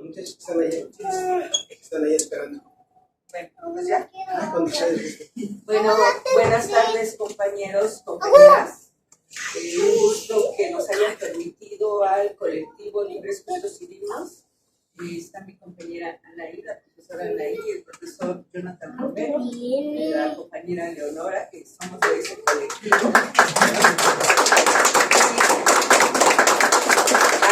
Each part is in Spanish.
muchachos que están ahí esperando. Bueno, pues ya. Bueno, buenas tardes, compañeros, compañeras. Un gusto que nos hayan permitido al colectivo Libres, Justos y Dignos. Está mi compañera Anaí, la profesora Anaí, y el profesor Jonathan Romero, y la compañera Leonora, que somos de ese colectivo.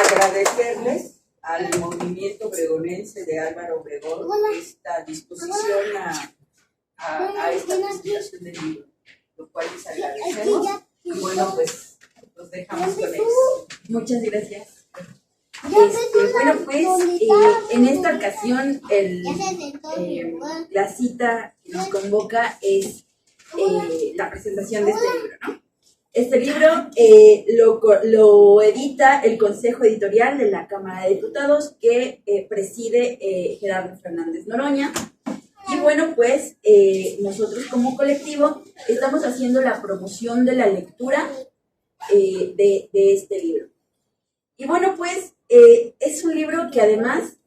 Agradecerles al movimiento obregonense de Álvaro Obregón esta disposición a esta presentación del libro, lo cual les agradecemos. Y bueno, pues los dejamos con eso. Muchas gracias. Bueno, pues en esta ocasión la cita que nos convoca es la presentación de este libro, ¿no? Este libro lo edita el Consejo Editorial de la Cámara de Diputados que preside Gerardo Fernández Noroña. Y bueno, pues nosotros como colectivo estamos haciendo la promoción de la lectura de este libro. Y bueno, pues es un libro que además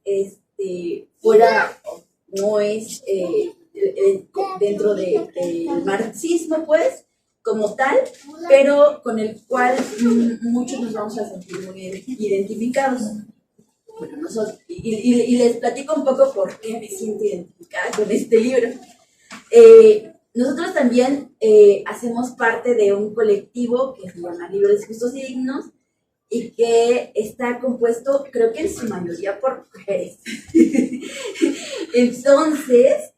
no es dentro del marxismo, pues, como tal, pero con el cual muchos nos vamos a sentir muy identificados. Bueno, nosotros, y les platico un poco por qué me siento identificada con este libro. Nosotros también hacemos parte de un colectivo que se llama Libres, Justos y Dignos, y que está compuesto, creo que en su mayoría, por mujeres. Entonces,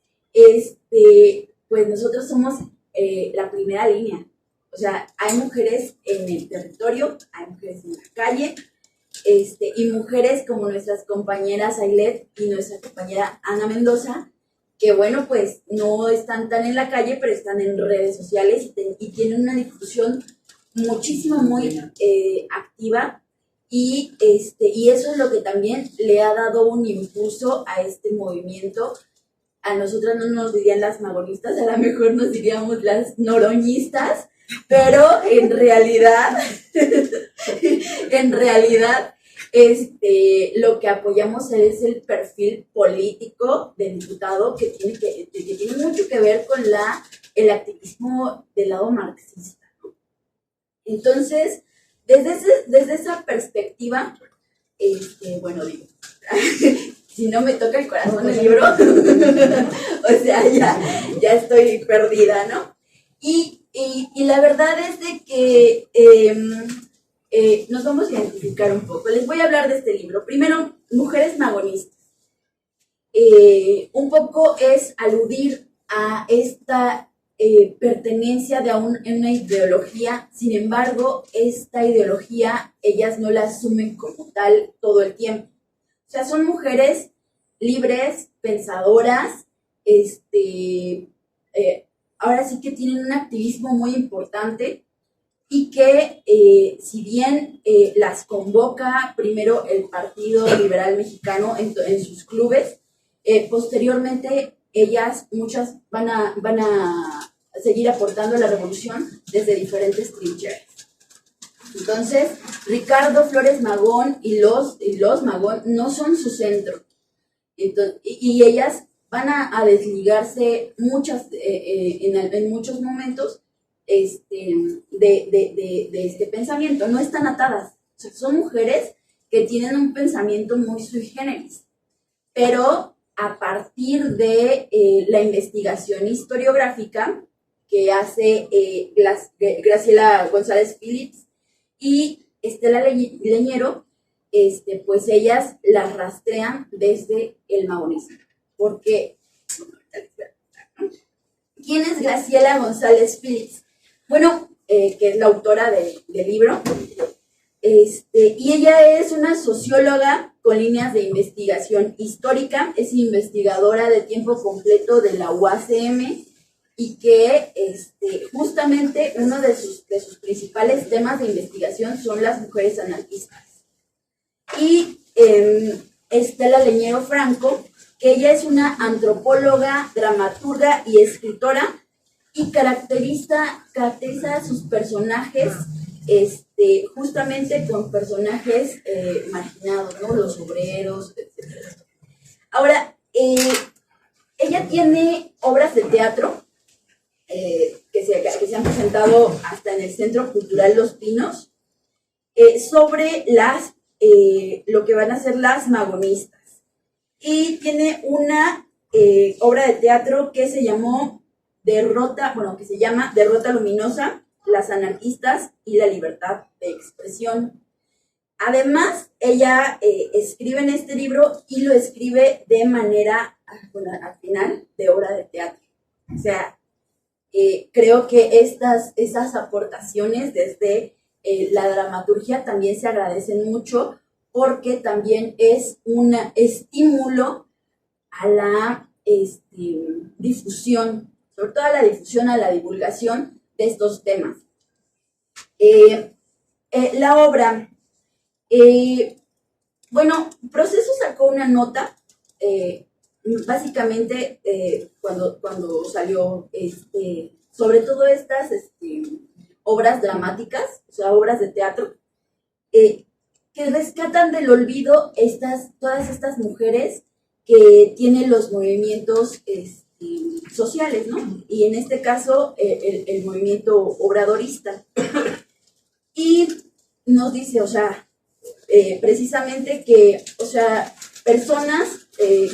pues nosotros somos la primera línea. O sea, hay mujeres en el territorio, hay mujeres en la calle, y mujeres como nuestras compañeras Ailet y nuestra compañera Ana Mendoza, que bueno, pues no están tan en la calle, pero están en redes sociales y tienen una difusión muchísimo, muy activa, y eso es lo que también le ha dado un impulso a este movimiento. A nosotras no nos dirían las magonistas, a lo mejor nos diríamos las noroñistas, pero en realidad lo que apoyamos es el perfil político del diputado que tiene mucho que ver con el activismo del lado marxista, ¿no? Entonces, desde esa perspectiva, bueno, digo, si no me toca el corazón el libro, o sea, ya estoy perdida, ¿no? Y la verdad es de que nos vamos a identificar un poco. Les voy a hablar de este libro. Primero, Mujeres Magonistas. Un poco es aludir a esta pertenencia de una ideología. Sin embargo, esta ideología ellas no la asumen como tal todo el tiempo. O sea, son mujeres libres, pensadoras, ahora sí que tienen un activismo muy importante, y que si bien las convoca primero el Partido Liberal Mexicano en sus clubes, posteriormente muchas van a seguir aportando a la revolución desde diferentes trincheras. Entonces, Ricardo Flores Magón y los Magón no son su centro. Entonces, y ellas van a desligarse en muchos momentos de este pensamiento. No están atadas. O sea, son mujeres que tienen un pensamiento muy sui generis, pero a partir de la investigación historiográfica que hace Graciela González Phillips y Estela Leñero, pues ellas las rastrean desde el magonismo. Porque, ¿quién es Graciela González Phillips? Bueno, que es la autora del libro, y ella es una socióloga con líneas de investigación histórica, es investigadora de tiempo completo de la UACM, y que justamente uno de sus principales temas de investigación son las mujeres anarquistas. Y Estela Leñero Franco, que ella es una antropóloga, dramaturga y escritora, y caracteriza a sus personajes justamente con personajes marginados, ¿no? Los obreros, etc. Ahora, ella tiene obras de teatro que se han presentado hasta en el Centro Cultural Los Pinos sobre lo que van a ser las magonistas. Y tiene una obra de teatro que se llama Derrota Luminosa, las anarquistas y la libertad de expresión. Además, ella escribe en este libro y lo escribe de manera, al final, de obra de teatro. O sea, creo que esas aportaciones desde la dramaturgia también se agradecen mucho porque también es un estímulo a la difusión, sobre todo a la difusión, a la divulgación de estos temas. La obra, Proceso sacó una nota, básicamente cuando salió sobre todo estas obras dramáticas, o sea, obras de teatro, que rescatan del olvido todas estas mujeres que tienen los movimientos sociales, ¿no? Y en este caso, el movimiento obradorista. Y nos dice, o sea, precisamente que, o sea, personas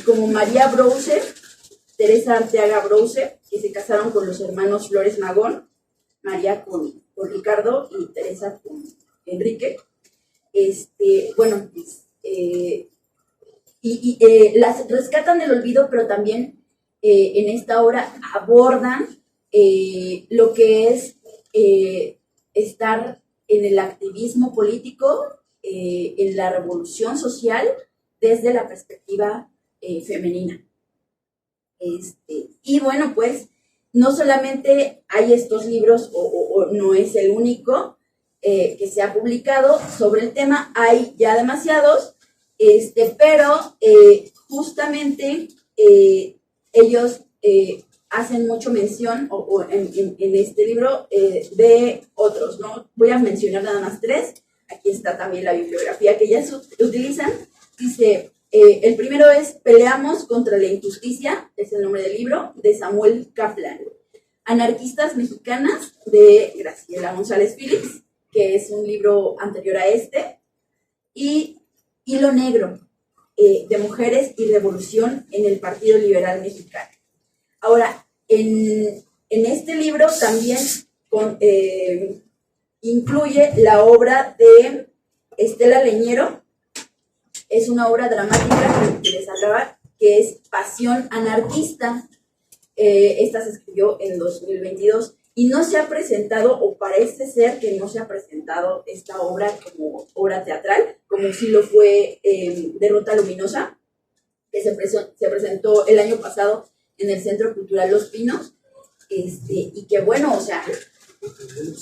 como María Brousse, Teresa Arteaga Brousse, que se casaron con los hermanos Flores Magón, María con Ricardo y Teresa con Enrique, las rescatan del olvido, pero también en esta obra abordan lo que es estar en el activismo político, en la revolución social, desde la perspectiva femenina. Y bueno, pues no solamente hay estos libros, o no es el único que se ha publicado sobre el tema, hay ya demasiados, pero justamente ellos hacen mucho mención, en este libro, de otros, ¿no? Voy a mencionar nada más 3. Aquí está también la bibliografía que ellas utilizan. Dice, el primero es Peleamos contra la injusticia, es el nombre del libro, de Samuel Kaplan. Anarquistas mexicanas, de Graciela González Phillips, que es un libro anterior a este. Y Hilo Negro, de Mujeres y Revolución en el Partido Liberal Mexicano. Ahora, en este libro también incluye la obra de Estela Leñero. Es una obra dramática que les hablaba, que es Pasión Anarquista. Esta se escribió en 2022 y no se ha presentado, o parece ser que no se ha presentado esta obra como obra teatral, como sí lo fue Derrota Luminosa, que se presentó el año pasado en el Centro Cultural Los Pinos, y que bueno, o sea,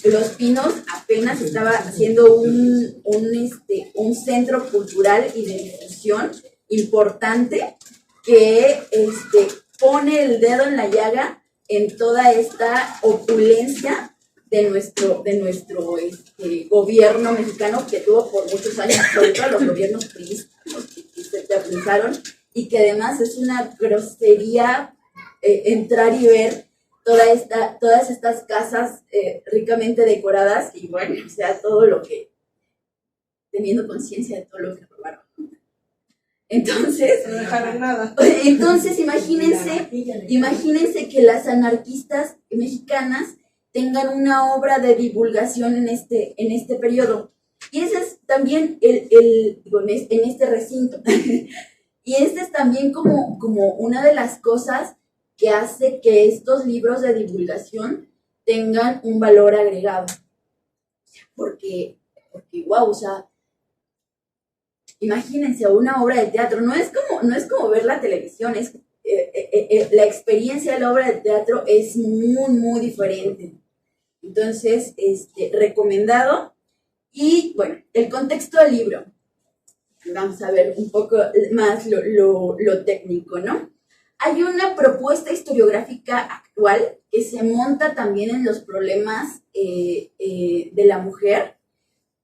Los Pinos apenas estaba haciendo un centro cultural y de difusión importante que pone el dedo en la llaga en toda esta opulencia de nuestro gobierno mexicano, que tuvo por muchos años, sobre todo los gobiernos priistas, que se eternizaron, y que además es una grosería entrar y ver todas estas casas ricamente decoradas, y bueno, o sea, todo lo que, teniendo conciencia de todo lo que robaron. Entonces, No dejaron nada. Entonces imagínense que las anarquistas mexicanas tengan una obra de divulgación en este periodo. Y ese es también en este recinto. Y este es también como una de las cosas que hace que estos libros de divulgación tengan un valor agregado. Porque wow, o sea, imagínense una obra de teatro, no es como ver la televisión, la experiencia de la obra de teatro es muy, muy diferente. Entonces, recomendado. Y bueno, el contexto del libro. Vamos a ver un poco más lo técnico, ¿no? Hay una propuesta historiográfica actual que se monta también en los problemas de la mujer,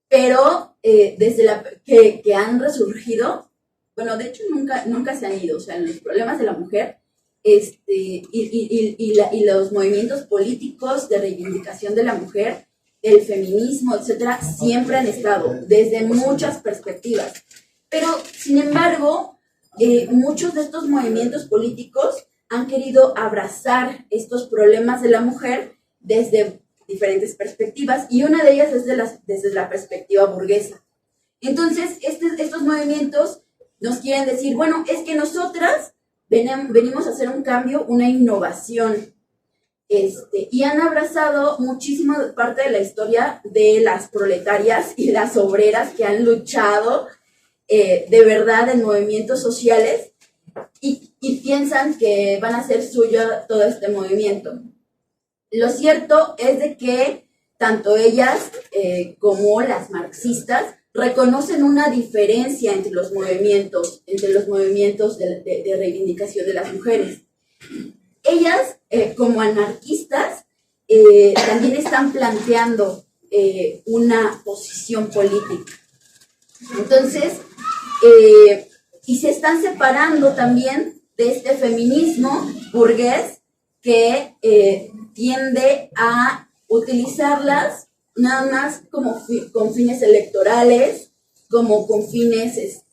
pero que han resurgido, bueno, de hecho nunca se han ido, o sea, los problemas de la mujer y los movimientos políticos de reivindicación de la mujer, el feminismo, etcétera, siempre han estado, desde muchas perspectivas. Pero, sin embargo, muchos de estos movimientos políticos han querido abrazar estos problemas de la mujer desde diferentes perspectivas, y una de ellas es desde la perspectiva burguesa. Entonces, estos movimientos nos quieren decir, bueno, es que nosotras venimos a hacer un cambio, una innovación, y han abrazado muchísima parte de la historia de las proletarias y las obreras que han luchado de verdad en movimientos sociales y piensan que van a hacer suyo todo este movimiento. Lo cierto es de que tanto ellas como las marxistas reconocen una diferencia entre los movimientos de reivindicación de las mujeres. Ellas, como anarquistas, también están planteando una posición política. Entonces, y se están separando también de este feminismo burgués que tiende a utilizarlas nada más como con fines electorales, como con fines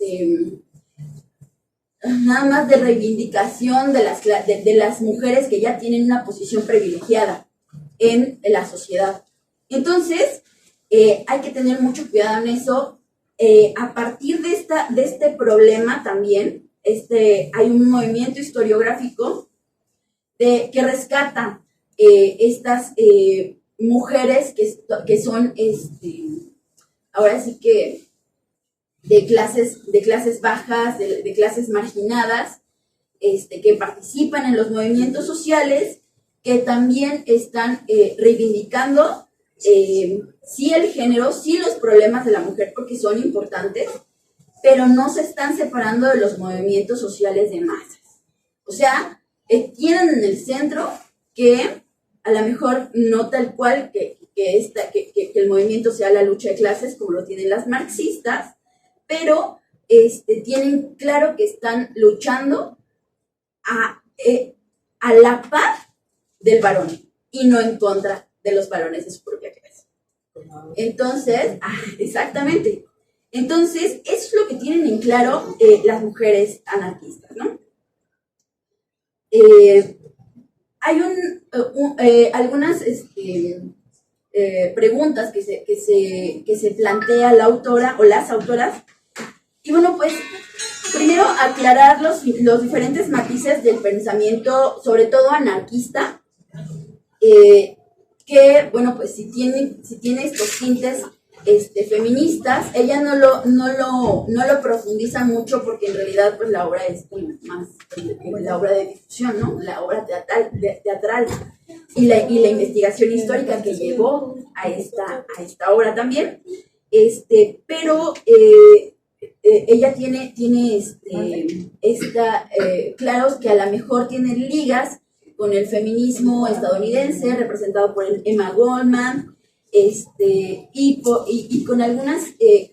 nada más de reivindicación de las mujeres que ya tienen una posición privilegiada en la sociedad. Entonces, hay que tener mucho cuidado en eso. A partir de este problema también, hay un movimiento historiográfico que rescata estas mujeres que son, ahora sí que de clases bajas, de clases marginadas, que participan en los movimientos sociales, que también están reivindicando sí el género, sí los problemas de la mujer, porque son importantes, pero no se están separando de los movimientos sociales de masas. O sea, tienen en el centro que a lo mejor no tal cual que el movimiento sea la lucha de clases como lo tienen las marxistas, pero tienen claro que están luchando a la par del varón y no en contra de los varones de su propia clase. Entonces, exactamente. Entonces, eso es lo que tienen en claro las mujeres anarquistas, ¿no? Hay algunas preguntas que se plantea la autora o las autoras. Y bueno, pues, primero aclarar los diferentes matices del pensamiento, sobre todo anarquista, que, bueno, pues si tiene estos tintes feministas, ella no lo profundiza mucho porque en realidad pues la obra es más la obra de difusión, ¿no? La obra teatral y la investigación histórica que llevó a esta obra también, pero ella tiene claro que a lo mejor tiene ligas con el feminismo estadounidense representado por Emma Goldman, y con algunas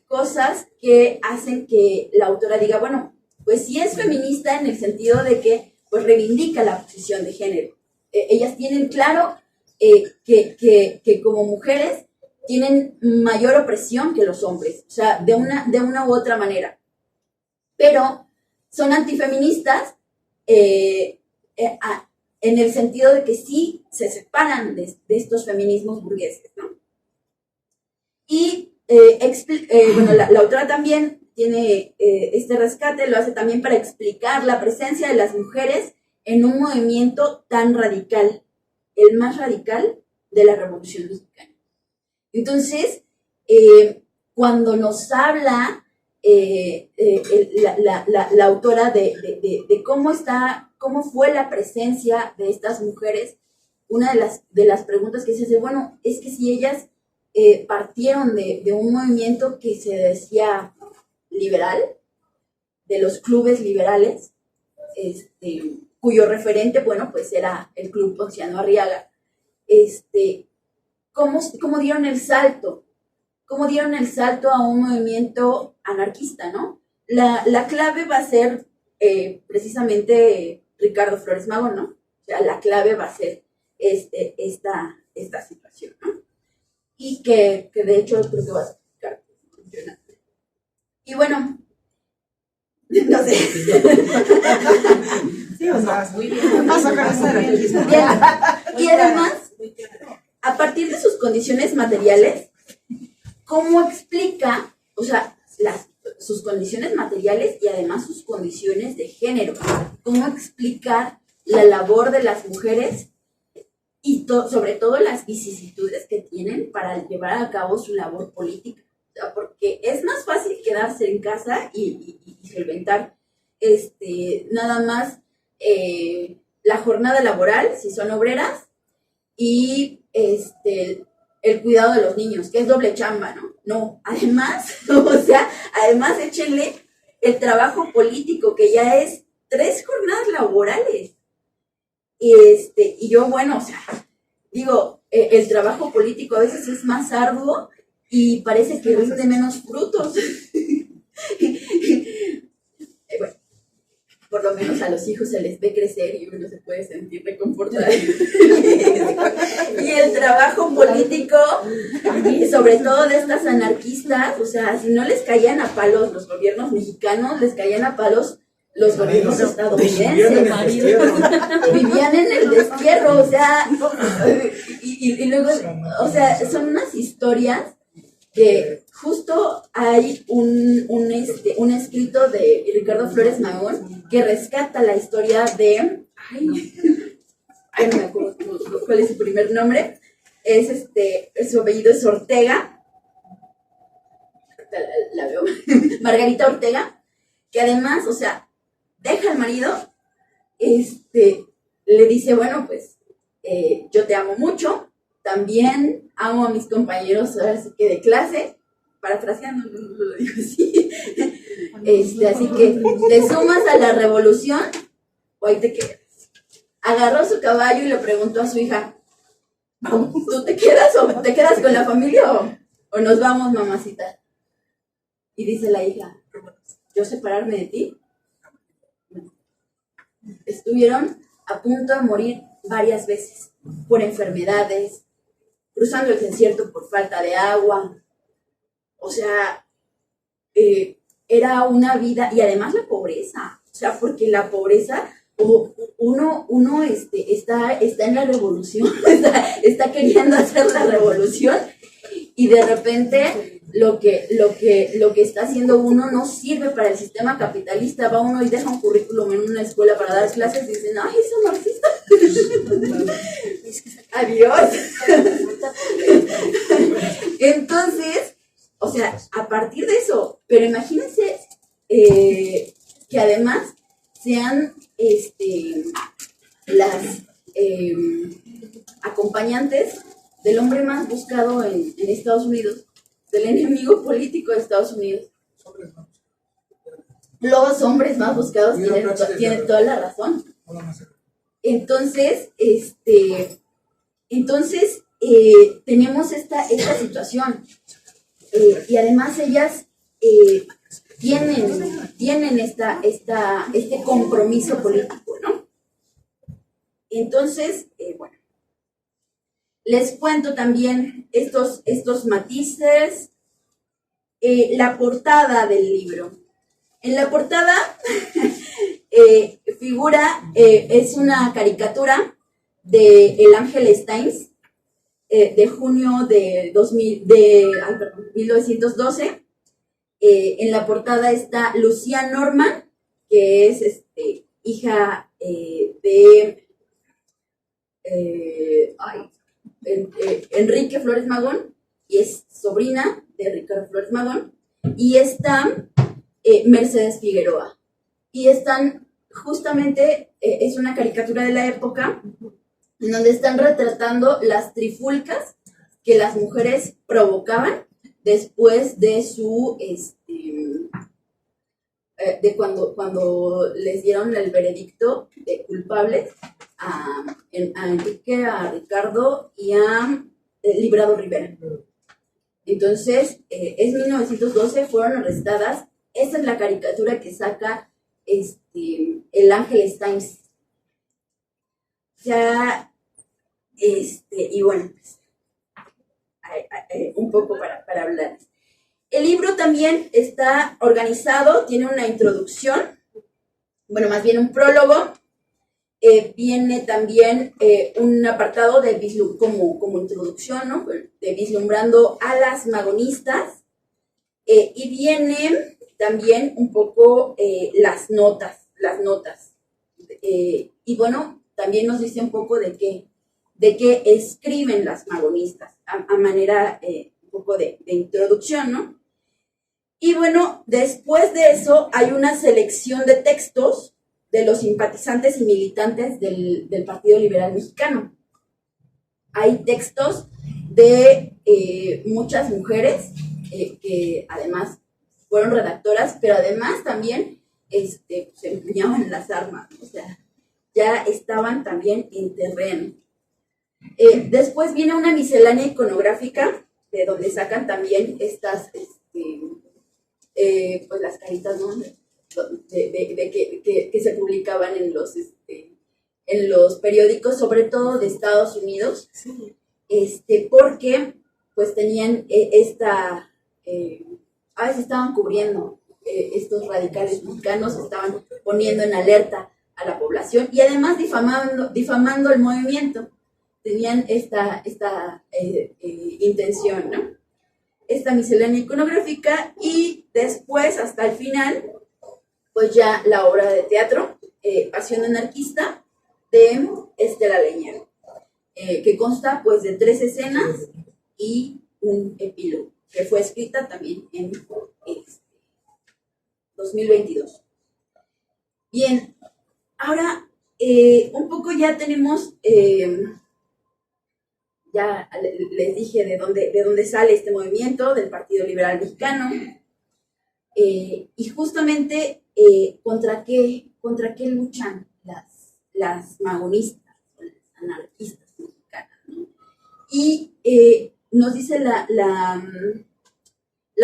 cosas que hacen que la autora diga, bueno, pues sí es feminista en el sentido de que pues reivindica la posición de género. Ellas tienen claro que como mujeres tienen mayor opresión que los hombres, o sea, de una u otra manera. Pero son antifeministas en el sentido de que sí se separan de estos feminismos burgueses, ¿no? Y, bueno, la autora también tiene este rescate, lo hace también para explicar la presencia de las mujeres en un movimiento tan radical, el más radical de la Revolución Mexicana. Entonces, cuando nos habla la autora de cómo fue la presencia de estas mujeres, una de las preguntas que se hace, bueno, es que si ellas partieron de un movimiento que se decía liberal, de los clubes liberales, cuyo referente, bueno, pues era el Club Ponciano Arriaga, ¿cómo dieron el salto? cómo dieron el salto a un movimiento anarquista, ¿no? La clave va a ser precisamente Ricardo Flores Magón, ¿no? O sea, la clave va a ser esta situación, ¿no? Y que de hecho creo que va a explicar. Y bueno, no sé. ¿Sí o no? Muy bien. Vas a conocer aquí. Bien. Y además, a partir de sus condiciones materiales, ¿cómo explica, o sea, sus condiciones materiales y además sus condiciones de género? ¿Cómo explicar la labor de las mujeres y sobre todo las vicisitudes que tienen para llevar a cabo su labor política? O sea, porque es más fácil quedarse en casa y solventar nada más la jornada laboral, si son obreras, y el cuidado de los niños, que es doble chamba, ¿no? No, además, o sea, además échenle el trabajo político, que ya es 3 jornadas laborales. Y yo, bueno, o sea, digo, el trabajo político a veces es más arduo y parece que rinde menos frutos. Bueno, por lo menos a los hijos se les ve crecer y uno se puede sentir reconfortado. Y el trabajo político, y sobre todo de estas anarquistas, o sea, si no les caían a palos los gobiernos mexicanos, les caían a palos los gobiernos estadounidenses. Vivían en el destierro, o sea, y luego, o sea, son unas historias que justo hay un escrito de Ricardo Flores Magón que rescata la historia de, no me acuerdo cuál es su primer nombre, su apellido es Ortega, la veo, Margarita Ortega, que además, o sea, deja al marido, le dice, bueno, pues, yo te amo mucho, también amo a mis compañeros, ahora sí que de clase, parafraseando, no lo digo así, así que te sumas a la revolución o ahí te quedas. Agarró su caballo y le preguntó a su hija, ¿tú te quedas o te quedas con la familia o nos vamos, mamacita? Y dice la hija, ¿yo separarme de ti? Estuvieron a punto de morir varias veces por enfermedades, cruzando el desierto por falta de agua. O sea, era una vida, y además la pobreza, o sea, porque la pobreza, uno está en la revolución, está queriendo hacer la revolución, y de repente lo que está haciendo uno no sirve para el sistema capitalista. Va uno y deja un currículum en una escuela para dar clases y dicen, ¡ay, es marxista! ¡Adiós! Entonces, o sea, a partir de eso, pero imagínense que además sean las acompañantes del hombre más buscado en Estados Unidos, del enemigo político de Estados Unidos. Los hombres más buscados tienen toda la razón. Entonces, tenemos esta situación. Y además ellas tienen este compromiso político, ¿no? Entonces, bueno, les cuento también estos matices. La portada del libro. En la portada figura, es una caricatura de El Ángel Steins, de junio de 1912. En la portada está Lucía Norman, que es hija de Enrique Flores Magón, y es sobrina de Ricardo Flores Magón, y está Mercedes Figueroa. Y están justamente, es una caricatura de la época, en donde están retratando las trifulcas que las mujeres provocaban después de su de cuando les dieron el veredicto de culpables a Enrique, a Ricardo y a Librado Rivera. Entonces, es 1912, fueron arrestadas. Esta es la caricatura que saca el Angeles Times. Ya, y bueno, pues, un poco para hablar. El libro también está organizado, tiene una introducción, bueno, más bien un prólogo. Viene también un apartado de como introducción, ¿no? De vislumbrando a las magonistas. Y viene también un poco las notas. Y bueno, también nos dice un poco de qué escriben las magonistas, a manera un poco de introducción, ¿no? Y bueno, después de eso hay una selección de textos de los simpatizantes y militantes del Partido Liberal Mexicano. Hay textos de muchas mujeres que además fueron redactoras, pero además también se empuñaban las armas, o sea, ya estaban también en terreno. Después viene una miscelánea iconográfica, de donde sacan también estas, pues las caritas, ¿no? Que se publicaban en los periódicos, sobre todo de Estados Unidos, porque pues tenían a veces estaban cubriendo estos radicales mexicanos, estaban poniendo en alerta a la población y además difamando el movimiento. Tenían esta intención, ¿no? Esta miscelánea iconográfica, y después, hasta el final, pues ya la obra de teatro, Pasión Anarquista, de Estela Leñero, que consta pues de 3 escenas y un epílogo, que fue escrita también en 2022. Bien, ahora un poco ya tenemos, ya les dije de dónde sale este movimiento del Partido Liberal Mexicano, y justamente contra qué luchan las magonistas, las anarquistas mexicanas, ¿no? Y nos dice la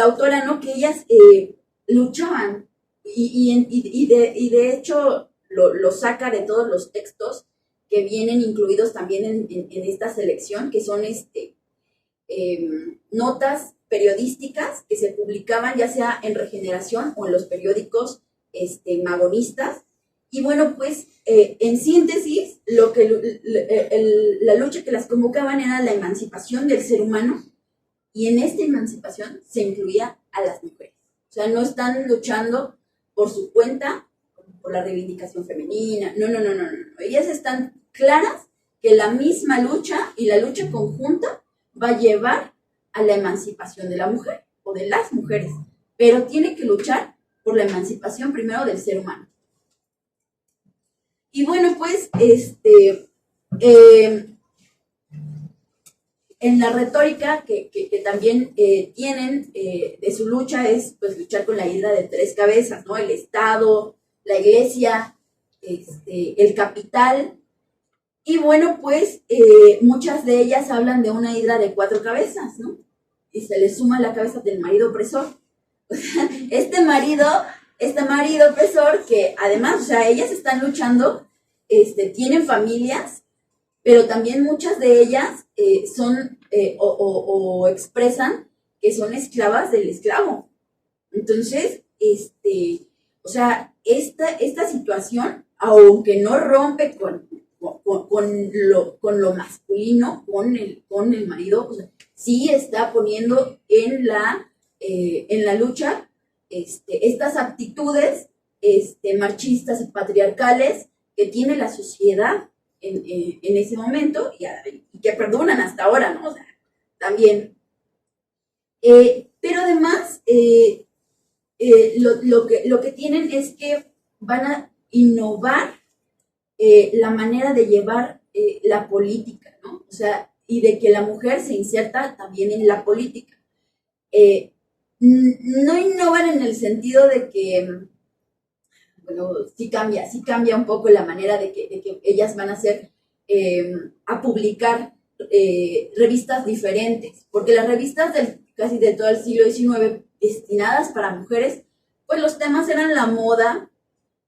autora, ¿no?, que ellas luchaban, y de hecho lo saca de todos los textos que vienen incluidos también en esta selección, que son notas periodísticas que se publicaban ya sea en Regeneración o en los periódicos magonistas. Y bueno, pues en síntesis, la lucha que las convocaban era la emancipación del ser humano, y en esta emancipación se incluía a las mujeres. O sea, no están luchando por su cuenta, por la reivindicación femenina, no. Ellas están claras que la misma lucha y la lucha conjunta va a llevar a la emancipación de la mujer o de las mujeres, pero tiene que luchar por la emancipación primero del ser humano. Y bueno, pues en la retórica que también tienen de su lucha es pues luchar con la hidra de 3 cabezas, ¿no? El Estado, la Iglesia, el capital. Y bueno, pues muchas de ellas hablan de una hidra de 4 cabezas, ¿no? Y se le suma la cabeza del marido opresor. O sea, este marido opresor que además, o sea, ellas están luchando, tienen familias, pero también muchas de ellas son o expresan que son esclavas del esclavo. Entonces, o sea, esta situación, aunque no rompe con lo masculino, con el marido, o sea, sí está poniendo en la lucha estas actitudes machistas y patriarcales que tiene la sociedad en ese momento, y que perduran hasta ahora, ¿no? O sea, también. Pero además, lo que tienen es que van a innovar la manera de llevar la política, ¿no? O sea, y de que la mujer se inserta también en la política. No innovan en el sentido de que, bueno, sí cambia un poco la manera de que ellas van a hacer, a publicar revistas diferentes, porque las revistas del casi de todo el siglo XIX, destinadas para mujeres, pues los temas eran la moda,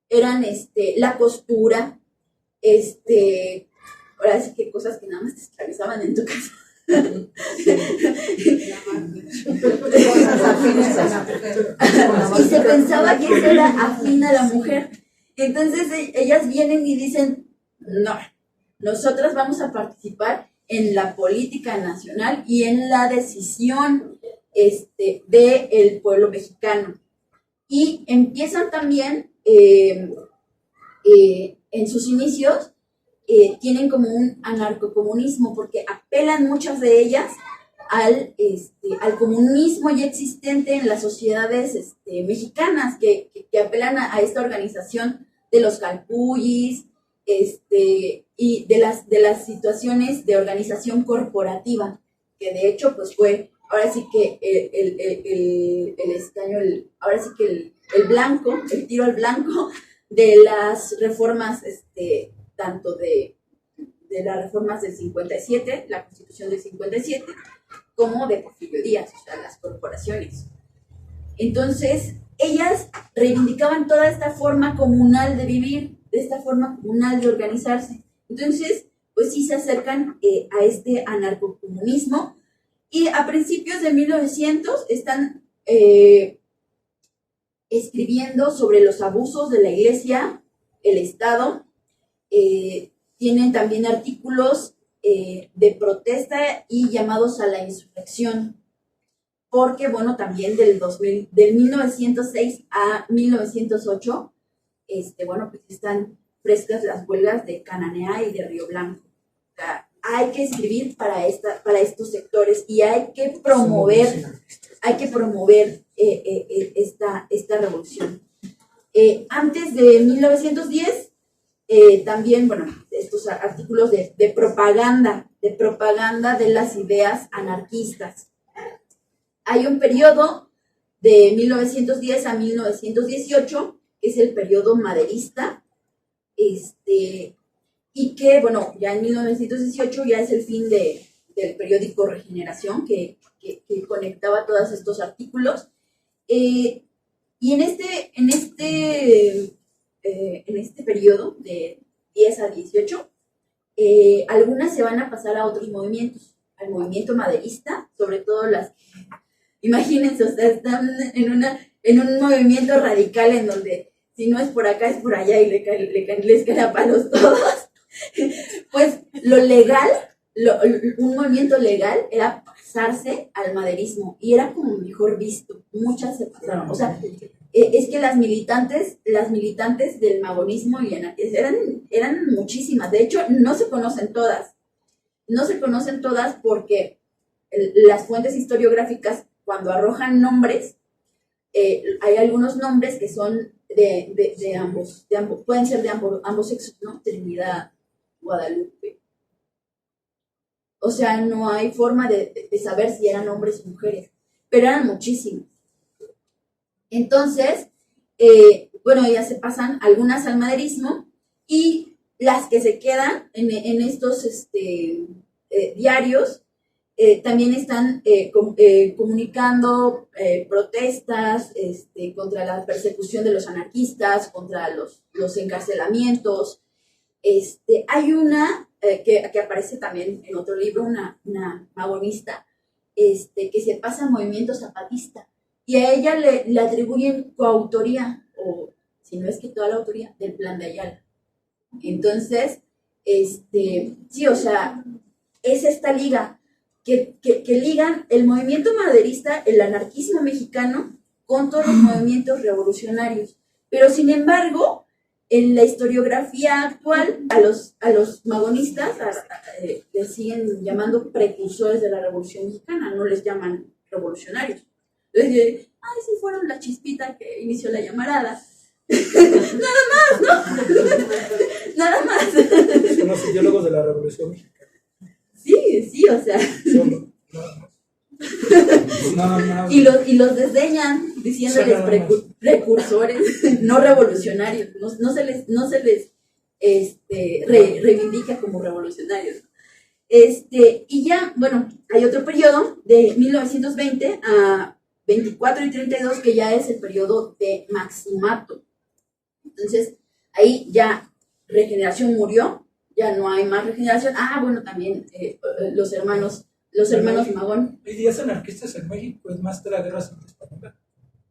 eran la costura, ahora sí que cosas que nada más te esclavizaban en tu casa. Y se pensaba que eso era afín a la mujer. Entonces ellas vienen y dicen, no, nosotras vamos a participar en la política nacional y en la decisión del pueblo mexicano. Y empiezan también, en sus inicios, tienen como un anarcocomunismo, porque apelan muchas de ellas al comunismo ya existente en las sociedades mexicanas, que apelan a esta organización de los calpullis, y de las situaciones de organización corporativa, que de hecho pues fue, ahora sí que ahora sí que el blanco, el tiro al blanco de las reformas, tanto de las reformas del 57, la Constitución del 57, como de Porfirio Díaz, o sea, las corporaciones. Entonces, ellas reivindicaban toda esta forma comunal de vivir, de esta forma comunal de organizarse. Entonces, pues sí se acercan a este anarcocomunismo, y a principios de 1900 están escribiendo sobre los abusos de la Iglesia, el Estado. Tienen también artículos de protesta y llamados a la insurrección, porque, bueno, también del 1906 a 1908, bueno, pues están frescas las huelgas de Cananea y de Río Blanco. O sea, hay que escribir para estos sectores, y hay que promover esta revolución. Antes de 1910, también, bueno, estos artículos de propaganda de las ideas anarquistas. Hay un periodo de 1910 a 1918, que es el periodo maderista, y que, bueno, ya en 1918 ya es el fin del periódico Regeneración, que conectaba todos estos artículos. Y en este periodo de 10 a 18, algunas se van a pasar a otros movimientos, al movimiento maderista, sobre todo las, imagínense, o sea, están en un movimiento radical en donde si no es por acá es por allá, y les caen a palos todos. Pues lo legal, un movimiento legal era pasarse al maderismo, y era como mejor visto. Muchas se pasaron, o sea, es que las militantes del magonismo y anarquistas eran muchísimas. De hecho, no se conocen todas porque las fuentes historiográficas, cuando arrojan nombres, hay algunos nombres que son de ambos, pueden ser de ambos sexos, ¿no? Trinidad, Guadalupe. O sea, no hay forma de saber si eran hombres o mujeres, pero eran muchísimos. Entonces, bueno, ellas se pasan algunas al maderismo, y las que se quedan en estos diarios también están comunicando protestas contra la persecución de los anarquistas, contra los encarcelamientos. Hay una que aparece también en otro libro, una magonista, que se pasa al movimiento zapatista, y a ella le atribuyen coautoría, o si no es que toda la autoría, del Plan de Ayala. Entonces, sí, o sea, es esta liga que ligan el movimiento maderista, el anarquismo mexicano, con todos los movimientos revolucionarios. Pero sin embargo, en la historiografía actual, a los magonistas les siguen llamando precursores de la Revolución Mexicana, no les llaman revolucionarios. Entonces, sí fueron la chispita que inició la llamarada. Nada más, ¿no? Nada más. Son los ideólogos de la Revolución Mexicana. Sí, o sea. Solo, nada más. Y los desdeñan diciéndoles precursores, no revolucionarios. No se les reivindica como revolucionarios. Y ya, bueno, hay otro periodo de 1920 a 24 y 32 que ya es el periodo de maximato. Entonces, ahí ya regeneración murió, ya no hay más regeneración. Bueno, también los hermanos Magón. Hay ideas anarquistas en México, es más de la guerra civil española.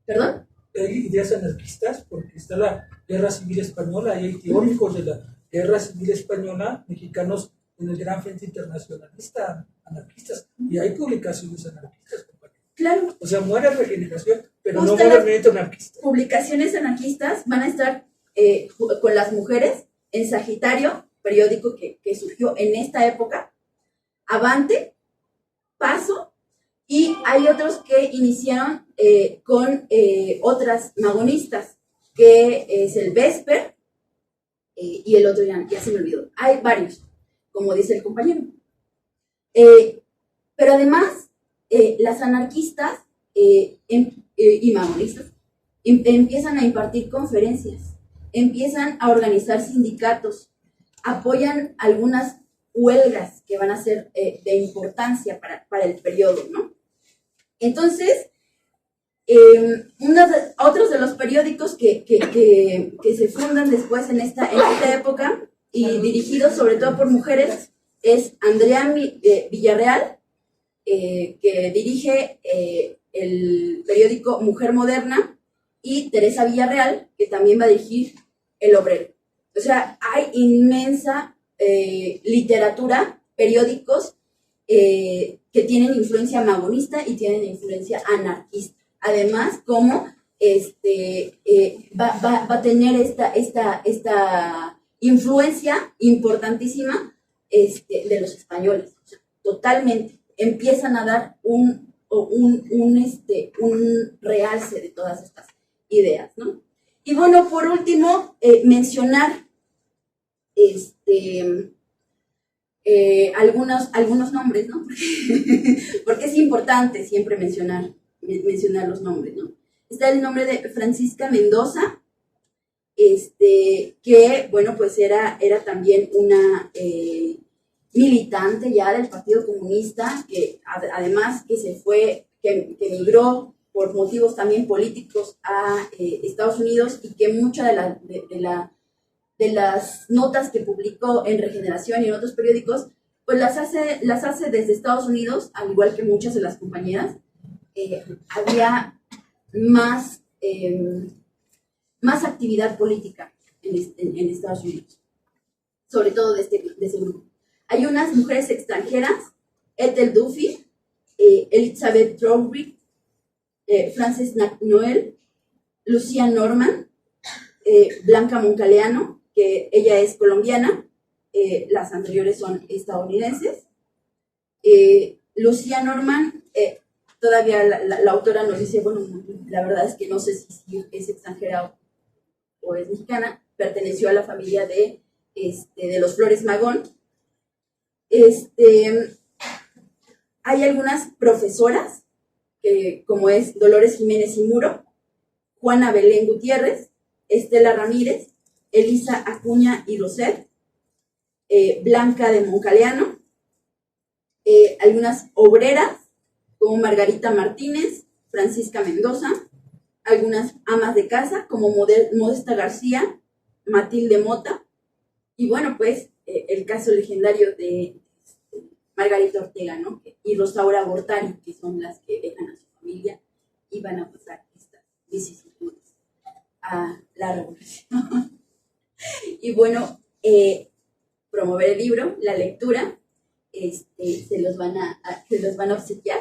¿Perdón? Hay ideas anarquistas porque está la guerra civil española y hay teóricos de la guerra civil española mexicanos en el Gran Frente Internacionalista, anarquistas, y hay publicaciones anarquistas, compañero. Claro. O sea, muere regeneración, pero Justo no muere el movimiento anarquista. Publicaciones anarquistas van a estar con las mujeres en Sagitario, periódico que surgió en esta época, Avante, Paso, y hay otros que iniciaron con otras magonistas, que es el Vesper, y el otro ya se me olvidó. Hay varios, como dice el compañero. Pero además, las anarquistas y magonistas empiezan a impartir conferencias, empiezan a organizar sindicatos, apoyan algunas huelgas que van a ser de importancia para el periodo, ¿no? Entonces, otros de los periódicos que se fundan después en esta época y dirigidos sobre todo por mujeres es Andrea Villarreal, que dirige el periódico Mujer Moderna, y Teresa Villarreal, que también va a dirigir El Obrero. O sea, hay inmensa literatura, periódicos que tienen influencia magonista y tienen influencia anarquista. Además, como va a tener esta influencia importantísima de los españoles. O sea, totalmente. Empiezan a dar un realce de todas estas ideas, ¿no? Y bueno, por último, mencionar algunos nombres, ¿no? Porque es importante siempre mencionar los nombres, ¿no? Está el nombre de Francisca Mendoza, que, bueno, pues era también una militante ya del Partido Comunista, que además que emigró por motivos también políticos a Estados Unidos, y que muchas de las notas que publicó en Regeneración y en otros periódicos, pues las hace desde Estados Unidos, al igual que muchas de las compañeras. Había más actividad política en Estados Unidos, sobre todo de ese grupo. Hay unas mujeres extranjeras, Ethel Duffy, Elizabeth Trowbridge, Frances Noel, Lucía Norman, Blanca Moncaleano, que ella es colombiana, las anteriores son estadounidenses. Lucía Norman, todavía la autora nos dice, bueno, la verdad es que no sé si es extranjera o es mexicana, perteneció a la familia de los Flores Magón. Hay algunas profesoras, como es Dolores Jiménez y Muro, Juana Belén Gutiérrez, Estela Ramírez, Elisa Acuña y Roset, Blanca de Moncaleano, algunas obreras como Margarita Martínez, Francisca Mendoza, algunas amas de casa como Modesta García, Matilde Mota, y bueno, pues el caso legendario de Margarita Ortega, ¿no? Y Rosaura Gortari, que son las que dejan a su familia y van a pasar estas vicisitudes a la revolución. Y bueno, promover el libro, la lectura, se los van a obsequiar.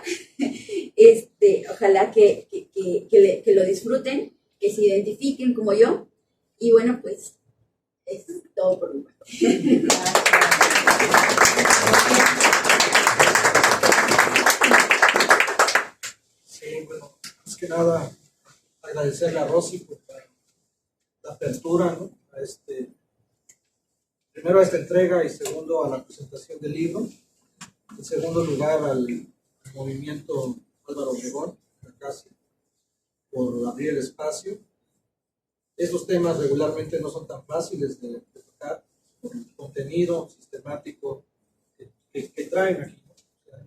Ojalá que lo disfruten, que se identifiquen como yo. Y bueno, pues es todo por mi parte. Sí, bueno, más que nada agradecerle a Rosy por la apertura, ¿no? Primero a esta entrega y segundo a la presentación del libro. En segundo lugar al movimiento Álvaro Obregón, casi por abrir el espacio. Estos temas regularmente no son tan fáciles de tocar por el contenido sistemático que traen aquí. O sea,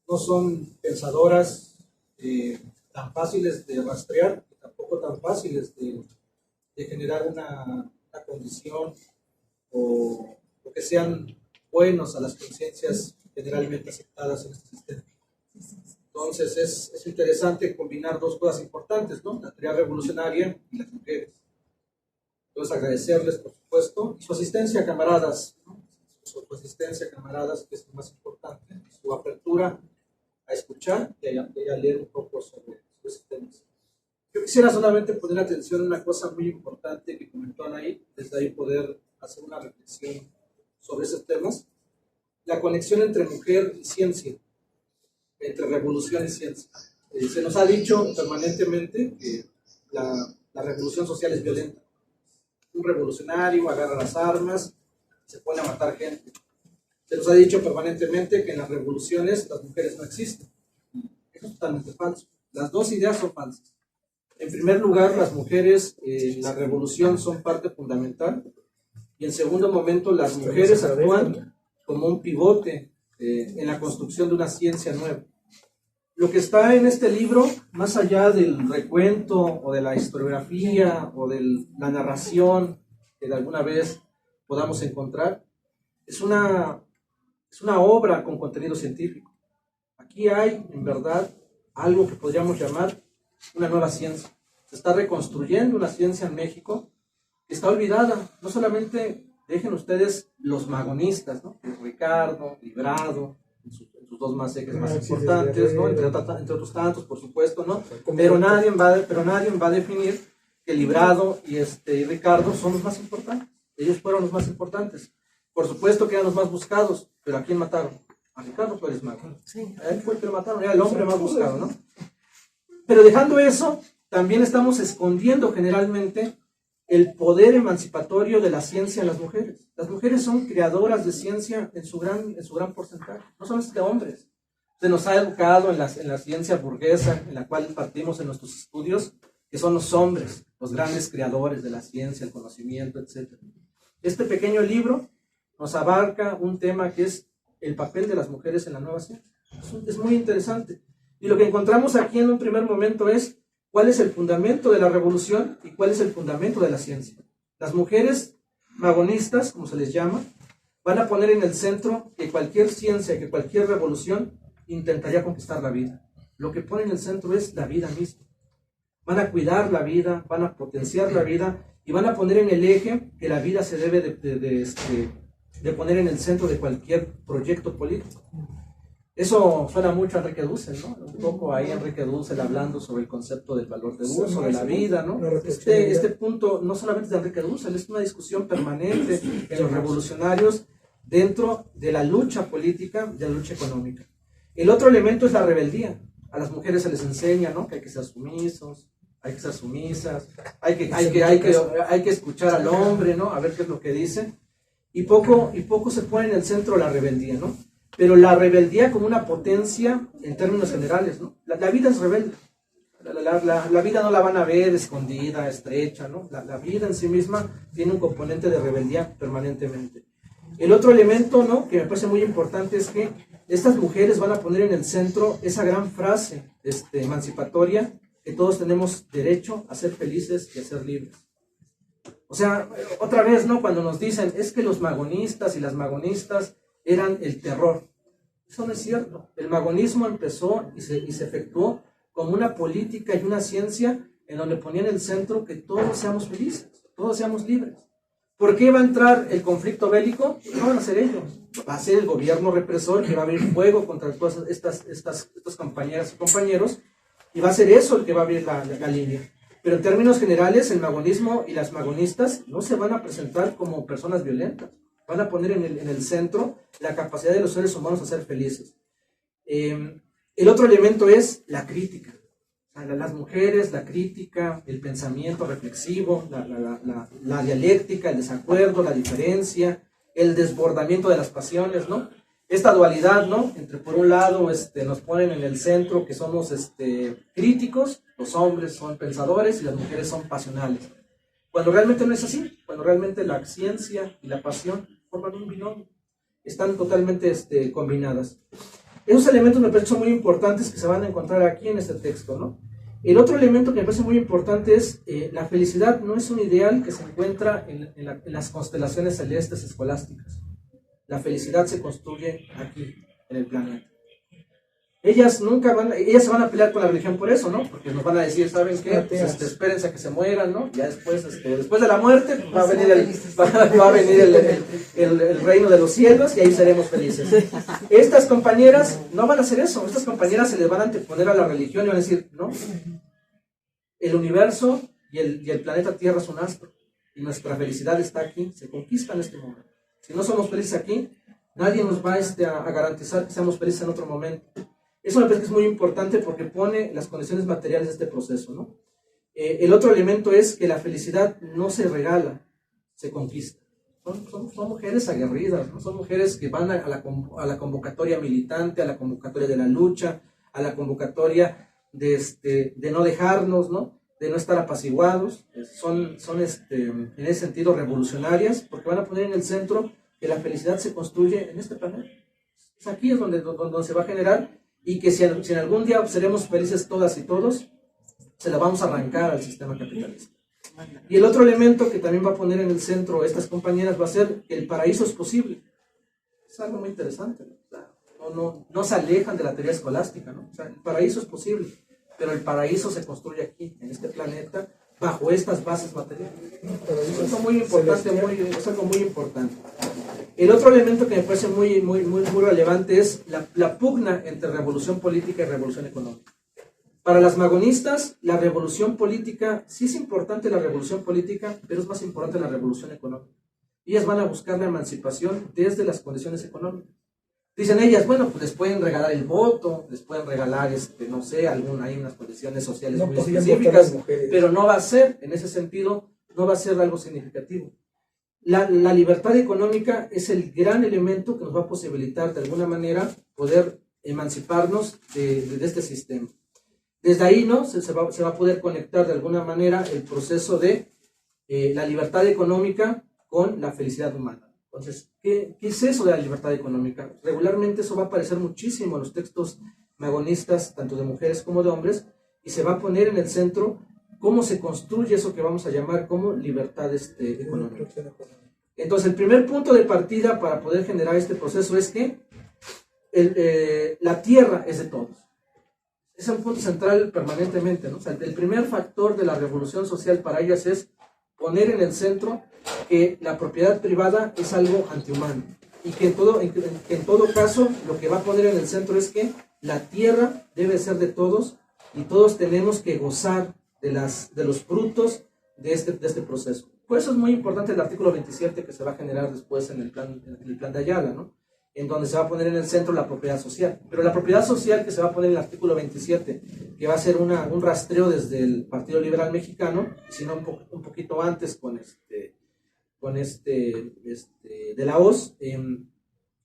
no son pensadoras tan fáciles de rastrear, y tampoco tan fáciles de generar una condición o que sean buenos a las conciencias generalmente aceptadas en este sistema. Entonces es interesante combinar dos cosas importantes, ¿no? La teoría revolucionaria y las mujeres. Entonces agradecerles, por supuesto, y su asistencia, camaradas, ¿no? Su asistencia, camaradas, que es lo más importante, su apertura a escuchar y a leer un poco sobre esos temas. Yo quisiera solamente poner atención a una cosa muy importante que comentó Anaí, desde ahí poder hacer una reflexión sobre esos temas. La conexión entre mujer y ciencia, entre revolución y ciencia. Se nos ha dicho permanentemente que la revolución social es violenta. Un revolucionario agarra las armas, se pone a matar gente. Se nos ha dicho permanentemente que en las revoluciones las mujeres no existen. Eso es totalmente falso. Las dos ideas son falsas. En primer lugar, las mujeres en la revolución son parte fundamental. Y en segundo momento, las mujeres actúan como un pivote en la construcción de una ciencia nueva. Lo que está en este libro, más allá del recuento o de la historiografía o de la narración que de alguna vez podamos encontrar, es una obra con contenido científico. Aquí hay, en verdad, algo que podríamos llamar una nueva ciencia. Se está reconstruyendo una ciencia en México que está olvidada. No solamente dejen ustedes los magonistas, ¿no? Ricardo, Librado, en sus dos más ejes más importantes, ¿no? Entre otros tantos, por supuesto, ¿no? Pero nadie va a definir que Librado y Ricardo son los más importantes. Ellos fueron los más importantes. Por supuesto que eran los más buscados, pero ¿a quién mataron? A Ricardo Flores Magón. Sí. A él fue el que lo mataron, era el hombre más buscado, ¿no? Pero dejando eso, también estamos escondiendo generalmente el poder emancipatorio de la ciencia en las mujeres. Las mujeres son creadoras de ciencia en su gran porcentaje, no son de hombres. Se nos ha educado en la ciencia burguesa, en la cual partimos en nuestros estudios, que son los hombres, los grandes creadores de la ciencia, el conocimiento, etc. Este pequeño libro nos abarca un tema que es el papel de las mujeres en la nueva ciencia. Es muy interesante. Y lo que encontramos aquí en un primer momento es cuál es el fundamento de la revolución y cuál es el fundamento de la ciencia. Las mujeres magonistas, como se les llama, van a poner en el centro que cualquier ciencia, que cualquier revolución intentaría conquistar la vida. Lo que pone en el centro es la vida misma. Van a cuidar la vida, van a potenciar la vida y van a poner en el eje que la vida se debe de poner en el centro de cualquier proyecto político. Eso suena mucho a Enrique Dussel, ¿no? Un poco ahí Enrique Dussel hablando sobre el concepto del valor de uso, de la vida, ¿no? Este punto no solamente es de Enrique Dussel, es una discusión permanente en los revolucionarios dentro de la lucha política, de la lucha económica. El otro elemento es la rebeldía. A las mujeres se les enseña, ¿no? Que hay que ser sumisos, hay que ser sumisas, hay que escuchar al hombre, ¿no? A ver qué es lo que dice. Y poco se pone en el centro la rebeldía, ¿no? Pero la rebeldía como una potencia en términos generales, ¿no? La vida es rebelde. La vida no la van a ver escondida, estrecha, ¿no? La vida en sí misma tiene un componente de rebeldía permanentemente. El otro elemento, ¿no? Que me parece muy importante es que estas mujeres van a poner en el centro esa gran frase emancipatoria, que todos tenemos derecho a ser felices y a ser libres. O sea, otra vez, ¿no? Cuando nos dicen, es que los magonistas y las magonistas eran el terror. Eso no es cierto. El magonismo empezó y se efectuó como una política y una ciencia en donde ponía en el centro que todos seamos felices, todos seamos libres. ¿Por qué va a entrar el conflicto bélico? No van a ser ellos. Va a ser el gobierno represor que va a abrir fuego contra todas estas compañeras y compañeros, y va a ser eso el que va a abrir la línea. Pero en términos generales, el magonismo y las magonistas no se van a presentar como personas violentas. Van a poner en el centro la capacidad de los seres humanos a ser felices. El otro elemento es la crítica. Las mujeres, la crítica, el pensamiento reflexivo, la dialéctica, el desacuerdo, la diferencia, el desbordamiento de las pasiones, ¿no? Esta dualidad, ¿no? Entre por un lado nos ponen en el centro que somos críticos, los hombres son pensadores y las mujeres son pasionales. Cuando realmente no es así, cuando realmente la ciencia y la pasión forman un binomio. están totalmente combinadas. Esos elementos me parecen son muy importantes que se van a encontrar aquí en este texto, ¿no? El otro elemento que me parece muy importante es la felicidad no es un ideal que se encuentra en las constelaciones celestes escolásticas. La felicidad se construye aquí, en el planeta. Ellas se van a pelear con la religión por eso, ¿no? Porque nos van a decir, ¿saben qué? Pues, espérense a que se mueran, ¿no? Ya después de la muerte va a venir el reino de los cielos y ahí seremos felices. Estas compañeras no van a hacer eso. Estas compañeras se les van a anteponer a la religión y van a decir, no, el universo y el planeta Tierra es un astro y nuestra felicidad está aquí, se conquista en este momento. Si no somos felices aquí, nadie nos va a garantizar que seamos felices en otro momento. Eso me parece que es muy importante porque pone las condiciones materiales de este proceso, ¿no? El otro elemento es que la felicidad no se regala, se conquista. Son mujeres aguerridas, ¿no? Son mujeres que van a la convocatoria militante, a la convocatoria de la lucha, a la convocatoria de no dejarnos, ¿no? De no estar apaciguados. Son en ese sentido revolucionarias porque van a poner en el centro que la felicidad se construye en este planeta. Es aquí es donde se va a generar. Y que si en algún día seremos felices todas y todos, se la vamos a arrancar al sistema capitalista. Y el otro elemento que también va a poner en el centro estas compañeras va a ser que el paraíso es posible. Es algo muy interesante, ¿no? No se alejan de la teoría escolástica, ¿no? O sea, el paraíso es posible, pero el paraíso se construye aquí, en este planeta, bajo estas bases materiales. Es algo muy importante, es algo muy importante. El otro elemento que me parece muy relevante es la pugna entre revolución política y revolución económica. Para las magonistas, la revolución política, sí es importante la revolución política, pero es más importante la revolución económica. Ellas van a buscar la emancipación desde las condiciones económicas. Dicen ellas, bueno, pues les pueden regalar el voto, les pueden regalar, no sé, hay unas condiciones sociales muy específicas, pero no va a ser, en ese sentido, no va a ser algo significativo. La libertad económica es el gran elemento que nos va a posibilitar de alguna manera poder emanciparnos de este sistema. Desde ahí, ¿no? se va a poder conectar de alguna manera el proceso de la libertad económica con la felicidad humana. Entonces, ¿qué es eso de la libertad económica? Regularmente eso va a aparecer muchísimo en los textos magonistas, tanto de mujeres como de hombres, y se va a poner en el centro cómo se construye eso que vamos a llamar como libertad económica. Entonces, el primer punto de partida para poder generar este proceso es que la tierra es de todos. Es un punto central permanentemente, ¿no? O sea, el primer factor de la revolución social para ellas es poner en el centro que la propiedad privada es algo antihumano y que en todo caso lo que va a poner en el centro es que la tierra debe ser de todos y todos tenemos que gozar de los frutos de este proceso. Por eso es muy importante el artículo 27 que se va a generar después en el plan de Ayala, ¿no? En donde se va a poner en el centro la propiedad social. Pero la propiedad social que se va a poner en el artículo 27, que va a ser un rastreo desde el Partido Liberal Mexicano, si no un poquito antes con de la OZ,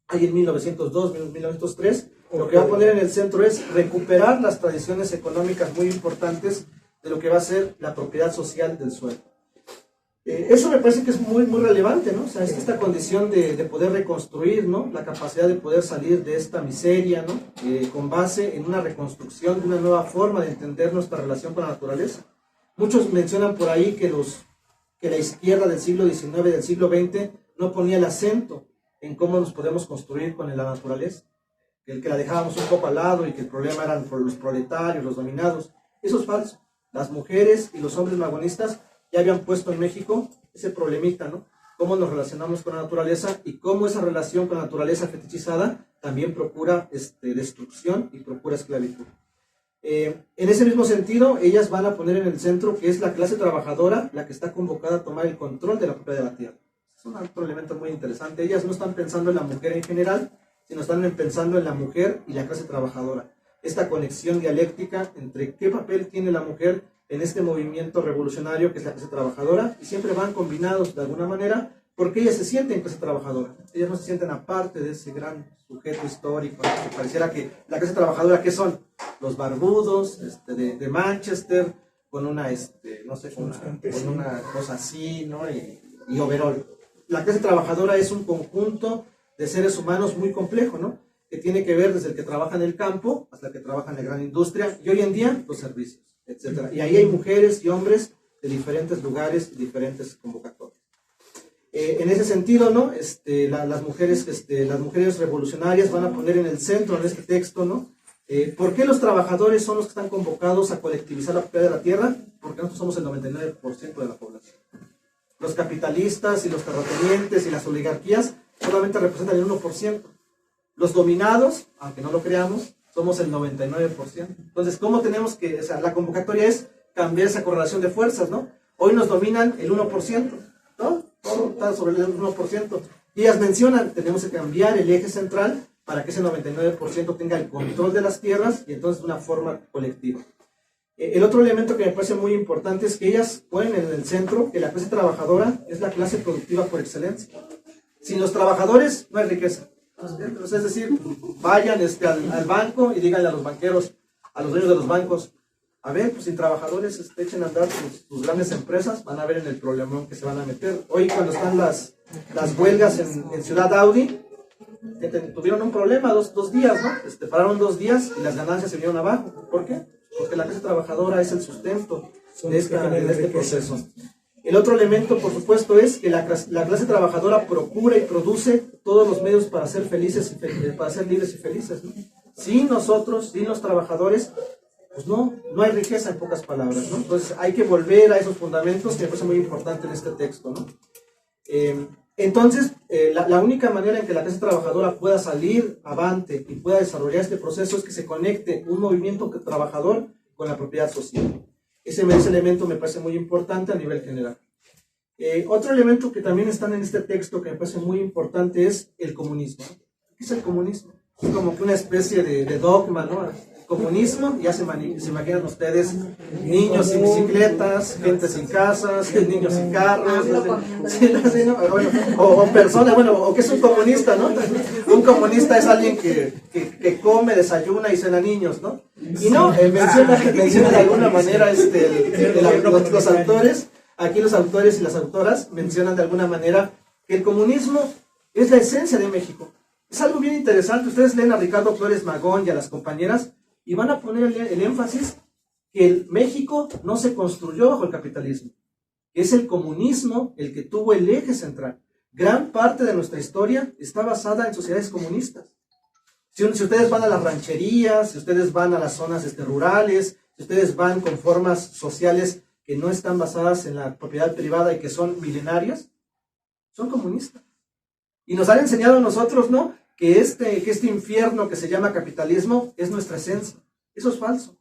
ahí en 1902, 1903, lo que va a poner en el centro es recuperar las tradiciones económicas muy importantes de lo que va a ser la propiedad social del suelo. Eso me parece que es muy relevante, ¿no? O sea, esta condición de poder reconstruir, ¿no? La capacidad de poder salir de esta miseria, ¿no? Con base en una reconstrucción de una nueva forma de entender nuestra relación con la naturaleza. Muchos mencionan por ahí que la izquierda del siglo XIX, del siglo XX, no ponía el acento en cómo nos podemos construir con la naturaleza, que la dejábamos un poco al lado y que el problema eran los proletarios, los dominados. Eso es falso. Las mujeres y los hombres magonistas ya habían puesto en México ese problemita, ¿no? Cómo nos relacionamos con la naturaleza y cómo esa relación con la naturaleza fetichizada también procura destrucción y procura esclavitud. En ese mismo sentido, ellas van a poner en el centro que es la clase trabajadora la que está convocada a tomar el control de la propiedad de la tierra. Es un otro elemento muy interesante. Ellas no están pensando en la mujer en general, sino están pensando en la mujer y la clase trabajadora. Esta conexión dialéctica entre qué papel tiene la mujer en este movimiento revolucionario que es la clase trabajadora, y siempre van combinados de alguna manera porque ellas se sienten clase trabajadora. Ellas no se sienten aparte de ese gran sujeto histórico, ¿no? Que pareciera que la clase trabajadora, ¿qué son? Los barbudos de Manchester, con una, no sé, con una cosa así, ¿no? Y overall. La clase trabajadora es un conjunto de seres humanos muy complejo, ¿no? Que tiene que ver desde el que trabaja en el campo hasta el que trabaja en la gran industria y hoy en día los servicios, etcétera. Y ahí hay mujeres y hombres de diferentes lugares y diferentes convocatorias. En ese sentido, ¿no? Las mujeres revolucionarias van a poner en el centro en este texto, ¿no? ¿Por qué los trabajadores son los que están convocados a colectivizar la propiedad de la tierra? Porque nosotros somos el 99% de la población. Los capitalistas y los terratenientes y las oligarquías solamente representan el 1%. Los dominados, aunque no lo creamos, somos el 99%. Entonces, ¿cómo tenemos que, o sea, la convocatoria es cambiar esa correlación de fuerzas, ¿no? Hoy nos dominan el 1%, ¿no? Todo está sobre el 1%. Y ellas mencionan, tenemos que cambiar el eje central para que ese 99% tenga el control de las tierras y entonces de una forma colectiva. El otro elemento que me parece muy importante es que ellas ponen en el centro que la clase trabajadora es la clase productiva por excelencia. Sin los trabajadores no hay riqueza. Entonces, es decir, vayan al banco y díganle a los banqueros, a los dueños de los bancos, a ver, pues sin trabajadores echen a andar sus grandes empresas, van a ver en el problemón que se van a meter. Hoy cuando están las huelgas en Ciudad Audi, tuvieron un problema dos días, ¿no? Pararon 2 días y las ganancias se vinieron abajo. ¿Por qué? Porque la clase trabajadora es el sustento de este proceso. El otro elemento, por supuesto, es que la clase trabajadora procura y produce todos los medios para ser felices, para ser libres y felices, ¿no? Sin nosotros, sin los trabajadores, pues no hay riqueza, en pocas palabras, ¿no? Entonces hay que volver a esos fundamentos que me parece muy importante en este texto, ¿no? Entonces, la única manera en que la clase trabajadora pueda salir avante y pueda desarrollar este proceso es que se conecte un movimiento trabajador con la propiedad social. Ese elemento me parece muy importante a nivel general. Otro elemento que también está en este texto que me parece muy importante es el comunismo. ¿Qué es el comunismo? Es como que una especie de dogma, ¿no? Comunismo, ya se imaginan ustedes, niños sin bicicletas, gente sin casas, niños sin carros, o personas, o que es un comunista, ¿no? Un comunista es alguien que come, desayuna y cena niños, ¿no? Y no, menciona de alguna manera los autores, aquí los autores y las autoras mencionan de alguna manera que el comunismo es la esencia de México. Es algo bien interesante, ustedes leen a Ricardo Flores Magón y a las compañeras, y van a poner el énfasis que el México no se construyó bajo el capitalismo. Es el comunismo el que tuvo el eje central. Gran parte de nuestra historia está basada en sociedades comunistas. Si ustedes van a las rancherías, si ustedes van a las zonas rurales, si ustedes van con formas sociales que no están basadas en la propiedad privada y que son milenarias, son comunistas. Y nos han enseñado a nosotros, ¿no?, que este infierno que se llama capitalismo es nuestra esencia. Eso es falso.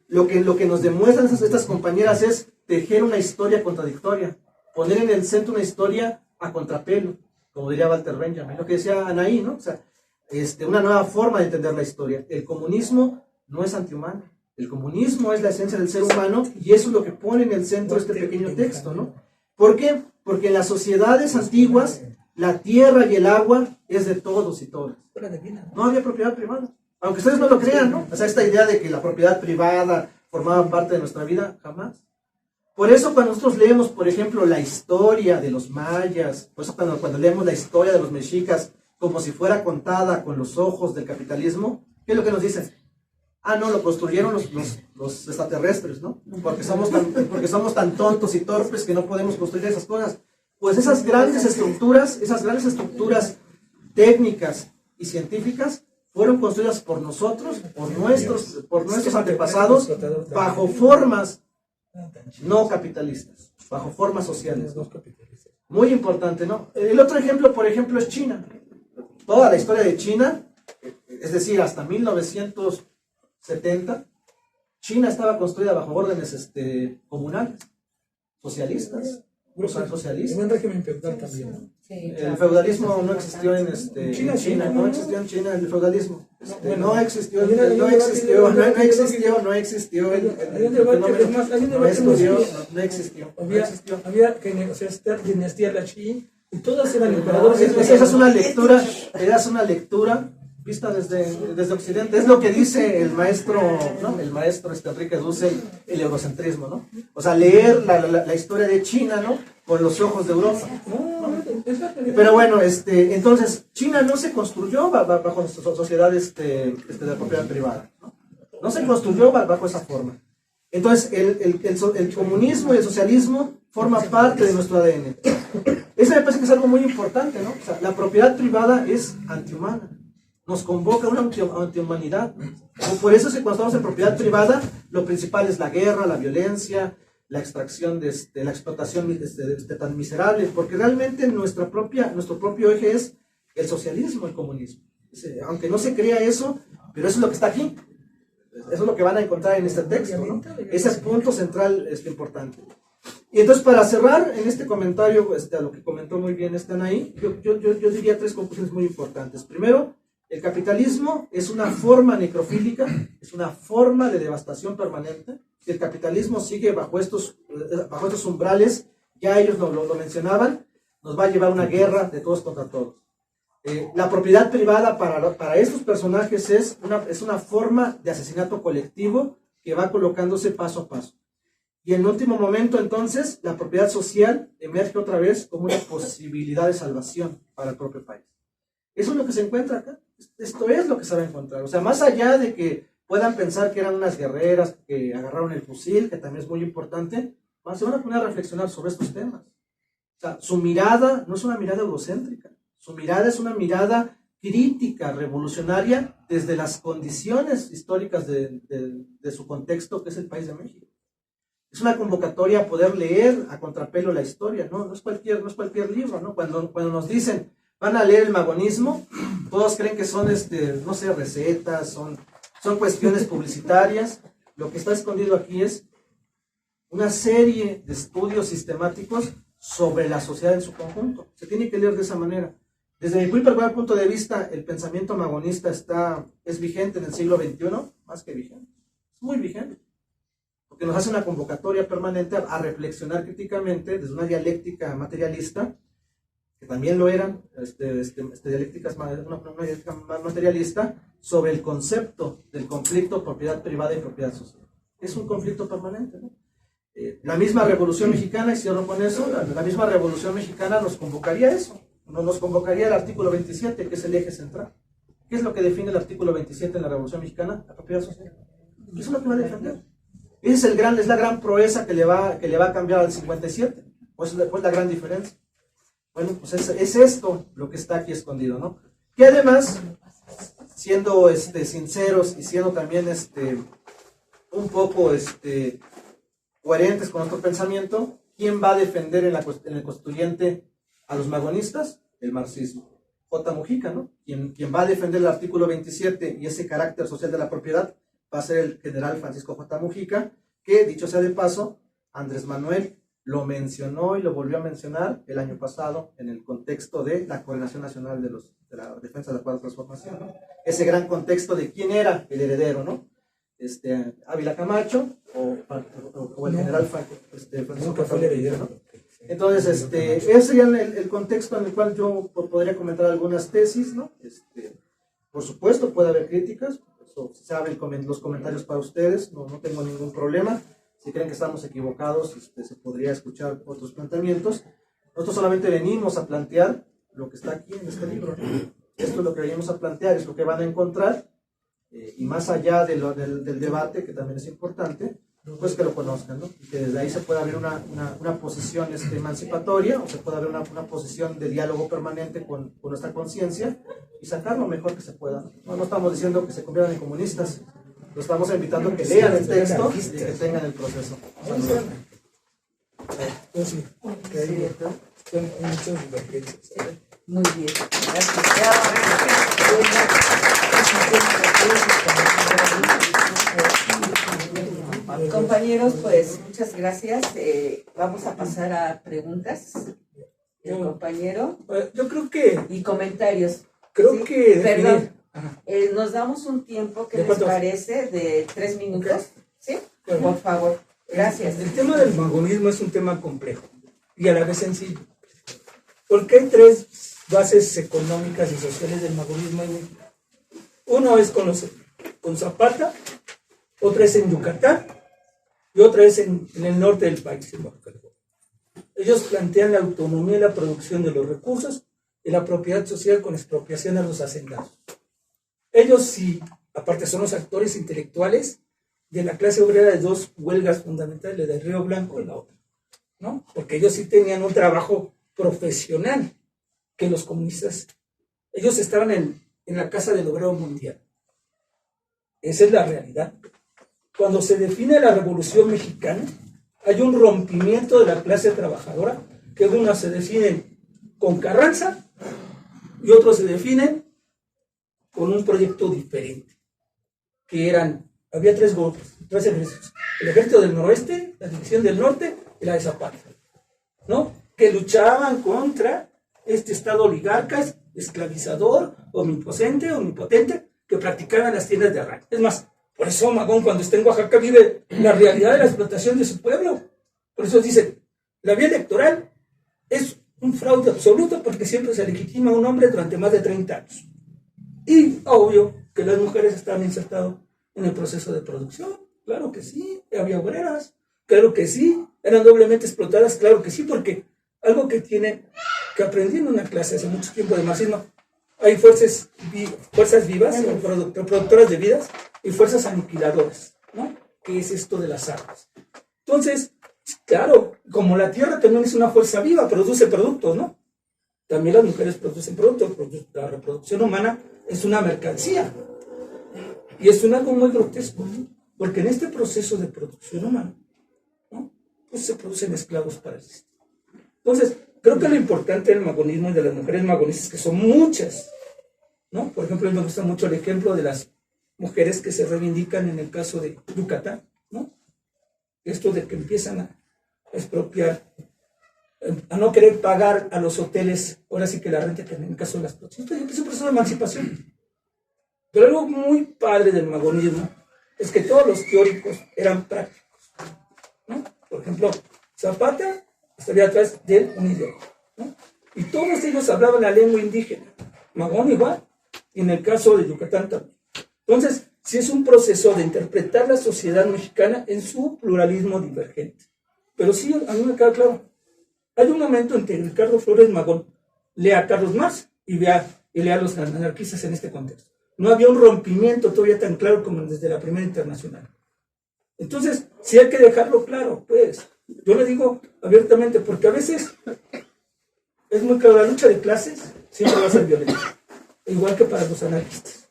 Lo que nos demuestran estas compañeras es tejer una historia contradictoria, poner en el centro una historia a contrapelo, como diría Walter Benjamin, lo que decía Anaí, ¿no? O sea, una nueva forma de entender la historia. El comunismo no es antihumano. El comunismo es la esencia del ser humano y eso es lo que pone en el centro este pequeño texto, ¿no? ¿Por qué? Porque en las sociedades antiguas la tierra y el agua es de todos y todas. No había propiedad privada. Aunque ustedes no lo crean, ¿no? O sea, esta idea de que la propiedad privada formaba parte de nuestra vida, jamás. Por eso cuando nosotros leemos, por ejemplo, la historia de los mayas, por eso cuando leemos la historia de los mexicas como si fuera contada con los ojos del capitalismo, ¿qué es lo que nos dicen? Ah, no, lo construyeron los extraterrestres, ¿no? Porque somos tan tontos y torpes que no podemos construir esas cosas. Pues esas grandes estructuras técnicas y científicas fueron construidas por nosotros, por nuestros antepasados, bajo formas no capitalistas, bajo formas sociales, ¿no? Muy importante, ¿no? El otro ejemplo, por ejemplo, es China. Toda la historia de China, es decir, hasta 1970, China estaba construida bajo órdenes comunales, socialistas. Socialista. Un régimen feudal también. El feudalismo no existió en China, no existió en China el feudalismo. No existió el fenómeno, no existió. Había esta dinastía la Qin y todas eran emperadores. Esa es una lectura vista desde Occidente. Es lo que dice el maestro, ¿no? El maestro Enrique Dussel, el eurocentrismo, ¿no? O sea, leer la historia de China, ¿no?, con los ojos de Europa, ¿no? Es la realidad. Pero bueno, entonces, China no se construyó bajo sociedad de la propiedad privada, ¿no? No se construyó bajo esa forma. Entonces, el comunismo y el socialismo forman parte de nuestro ADN. Eso me parece que es algo muy importante, ¿no? O sea, la propiedad privada es antihumana. Nos convoca a una antihumanidad, ¿no? Por eso es que cuando estamos en propiedad privada, lo principal es la guerra, la violencia, la extracción la explotación tan miserable, porque realmente nuestro propio eje es el socialismo, el comunismo. Aunque no se crea eso, pero eso es lo que está aquí. Eso es lo que van a encontrar en este texto, ¿no? Ese punto central es importante. Y entonces, para cerrar en este comentario, a lo que comentó muy bien Anaí, yo diría 3 conclusiones muy importantes. Primero, el capitalismo es una forma necrofílica, es una forma de devastación permanente. Si el capitalismo sigue bajo estos umbrales, ya ellos lo mencionaban, nos va a llevar a una guerra de todos contra todos. La propiedad privada para estos personajes es una forma de asesinato colectivo que va colocándose paso a paso. Y en último momento, entonces, la propiedad social emerge otra vez como una posibilidad de salvación para el propio país. Eso es lo que se encuentra acá. Esto es lo que se va a encontrar. O sea, más allá de que puedan pensar que eran unas guerreras que agarraron el fusil, que también es muy importante, se van a poner a reflexionar sobre estos temas. O sea, su mirada no es una mirada eurocéntrica. Su mirada es una mirada crítica, revolucionaria, desde las condiciones históricas de su contexto, que es el país de México. Es una convocatoria a poder leer a contrapelo la historia, ¿no? No es cualquier libro, ¿no? Cuando nos dicen, van a leer el magonismo, todos creen que son, no sé, recetas, son cuestiones publicitarias. Lo que está escondido aquí es una serie de estudios sistemáticos sobre la sociedad en su conjunto. Se tiene que leer de esa manera. Desde mi muy particular punto de vista, el pensamiento magonista es vigente en el siglo XXI, más que vigente. Es muy vigente. Porque nos hace una convocatoria permanente a reflexionar críticamente desde una dialéctica materialista, que también lo eran, una dialéctica más materialista, sobre el concepto del conflicto propiedad privada y propiedad social. Es un conflicto permanente, ¿no? La misma Revolución Mexicana, y cierro con eso, la misma Revolución Mexicana nos convocaría a eso, nos convocaría el artículo 27, que es el eje central. ¿Qué es lo que define el artículo 27 en la Revolución Mexicana? La propiedad social. Eso es lo que va a defender. Es la gran proeza que le va a cambiar al 57, pues la gran diferencia. Bueno, pues es esto lo que está aquí escondido, ¿no? Que además, siendo sinceros y siendo también un poco coherentes con nuestro pensamiento, ¿quién va a defender en el constituyente a los magonistas? El marxismo. J. Mujica, ¿no? Quien va a defender el artículo 27 y ese carácter social de la propiedad va a ser el general Francisco J. Mujica, que, dicho sea de paso, Andrés Manuel lo mencionó y lo volvió a mencionar el año pasado en el contexto de la Coordinación Nacional de la Defensa de la Cuarta Transformación, ¿no? Ese gran contexto de quién era el heredero, ¿no? Ávila Camacho o el general Francisco J. Mujica, ¿no? Entonces, ese sería el contexto en el cual yo podría comentar algunas tesis, ¿no? Por supuesto, puede haber críticas, eso se saben los comentarios para ustedes, no tengo ningún problema. Si creen que estamos equivocados, se podría escuchar otros planteamientos. Nosotros solamente venimos a plantear lo que está aquí en este libro, ¿no? Esto es lo que venimos a plantear, es lo que van a encontrar, y más allá del debate, que también es importante, pues que lo conozcan, ¿no? Y que desde ahí se pueda abrir una posición emancipatoria, o se pueda abrir una posición de diálogo permanente con nuestra conciencia y sacar lo mejor que se pueda. No estamos diciendo que se conviertan en comunistas, lo estamos invitando a que lean el texto y que tengan el proceso. Muy bien, gracias. Compañeros, pues muchas gracias. Vamos a pasar a preguntas del compañero. Yo creo que... Y comentarios. Creo ¿sí? que... Perdón, nos damos un tiempo, ¿qué les parece? De 3 minutos. Okay. ¿Sí? Bueno, por favor. Gracias. El tema del magonismo es un tema complejo y a la vez sencillo. Porque hay 3 bases económicas y sociales del magonismo en México. Uno es con Zapata, otra es en Yucatán y otra es en el norte del país, en Baja California. Ellos plantean la autonomía y la producción de los recursos y la propiedad social con expropiación a los hacendados. Ellos sí, aparte son los actores intelectuales de la clase obrera de dos huelgas fundamentales, la de Río Blanco y la otra, ¿no? Porque ellos sí tenían un trabajo profesional que los comunistas. Ellos estaban en la Casa del Obrero Mundial. Esa es la realidad. Cuando se define la Revolución Mexicana, hay un rompimiento de la clase trabajadora, que unas se definen con Carranza y otros se definen con un proyecto diferente, que había tres grupos, tres ejércitos: el ejército del noroeste, la división del norte y la de Zapata, ¿no? Que luchaban contra este estado oligarca, esclavizador, omnipotente, que practicaba las tiendas de arranque. Es más, por eso Magón, cuando está en Oaxaca, vive la realidad de la explotación de su pueblo. Por eso dice, la vía electoral es un fraude absoluto, porque siempre se legitima a un hombre durante más de 30 años. Y obvio que las mujeres estaban insertadas en el proceso de producción. Claro que sí. Había obreras. Claro que sí. Eran doblemente explotadas. Claro que sí, porque algo que aprendí en una clase hace mucho tiempo de marxismo: hay fuerzas vivas, reproductoras de vidas, y fuerzas aniquiladoras, ¿no? Que es esto de las armas. Entonces, claro, como la tierra también es una fuerza viva, produce productos, ¿no? También las mujeres producen productos. La reproducción humana es una mercancía. Y es algo muy grotesco, ¿no? Porque en este proceso de producción humana, ¿no?, pues se producen esclavos para el sistema. Entonces, creo que lo importante del magonismo y de las mujeres magonistas, que son muchas, ¿no? Por ejemplo, a mí me gusta mucho el ejemplo de las mujeres que se reivindican en el caso de Yucatán, ¿no? Esto de que empiezan a expropiar, a no querer pagar a los hoteles, ahora sí que la renta, que en el caso de las prostitutas, es un proceso de emancipación. Pero algo muy padre del magonismo es que todos los teóricos eran prácticos, ¿no? Por ejemplo, Zapata estaría atrás de un idioma, ¿no? Y todos ellos hablaban la lengua indígena. Magón igual, y en el caso de Yucatán también. Entonces, sí es un proceso de interpretar la sociedad mexicana en su pluralismo divergente. Pero sí, a mí me queda claro. Hay un momento en que Ricardo Flores Magón lea a Carlos Marx y lea a los anarquistas en este contexto. No había un rompimiento todavía tan claro como desde la Primera Internacional. Entonces, sí hay que dejarlo claro, pues. Yo le digo abiertamente, porque a veces es muy claro, la lucha de clases siempre va a ser violenta, igual que para los anarquistas.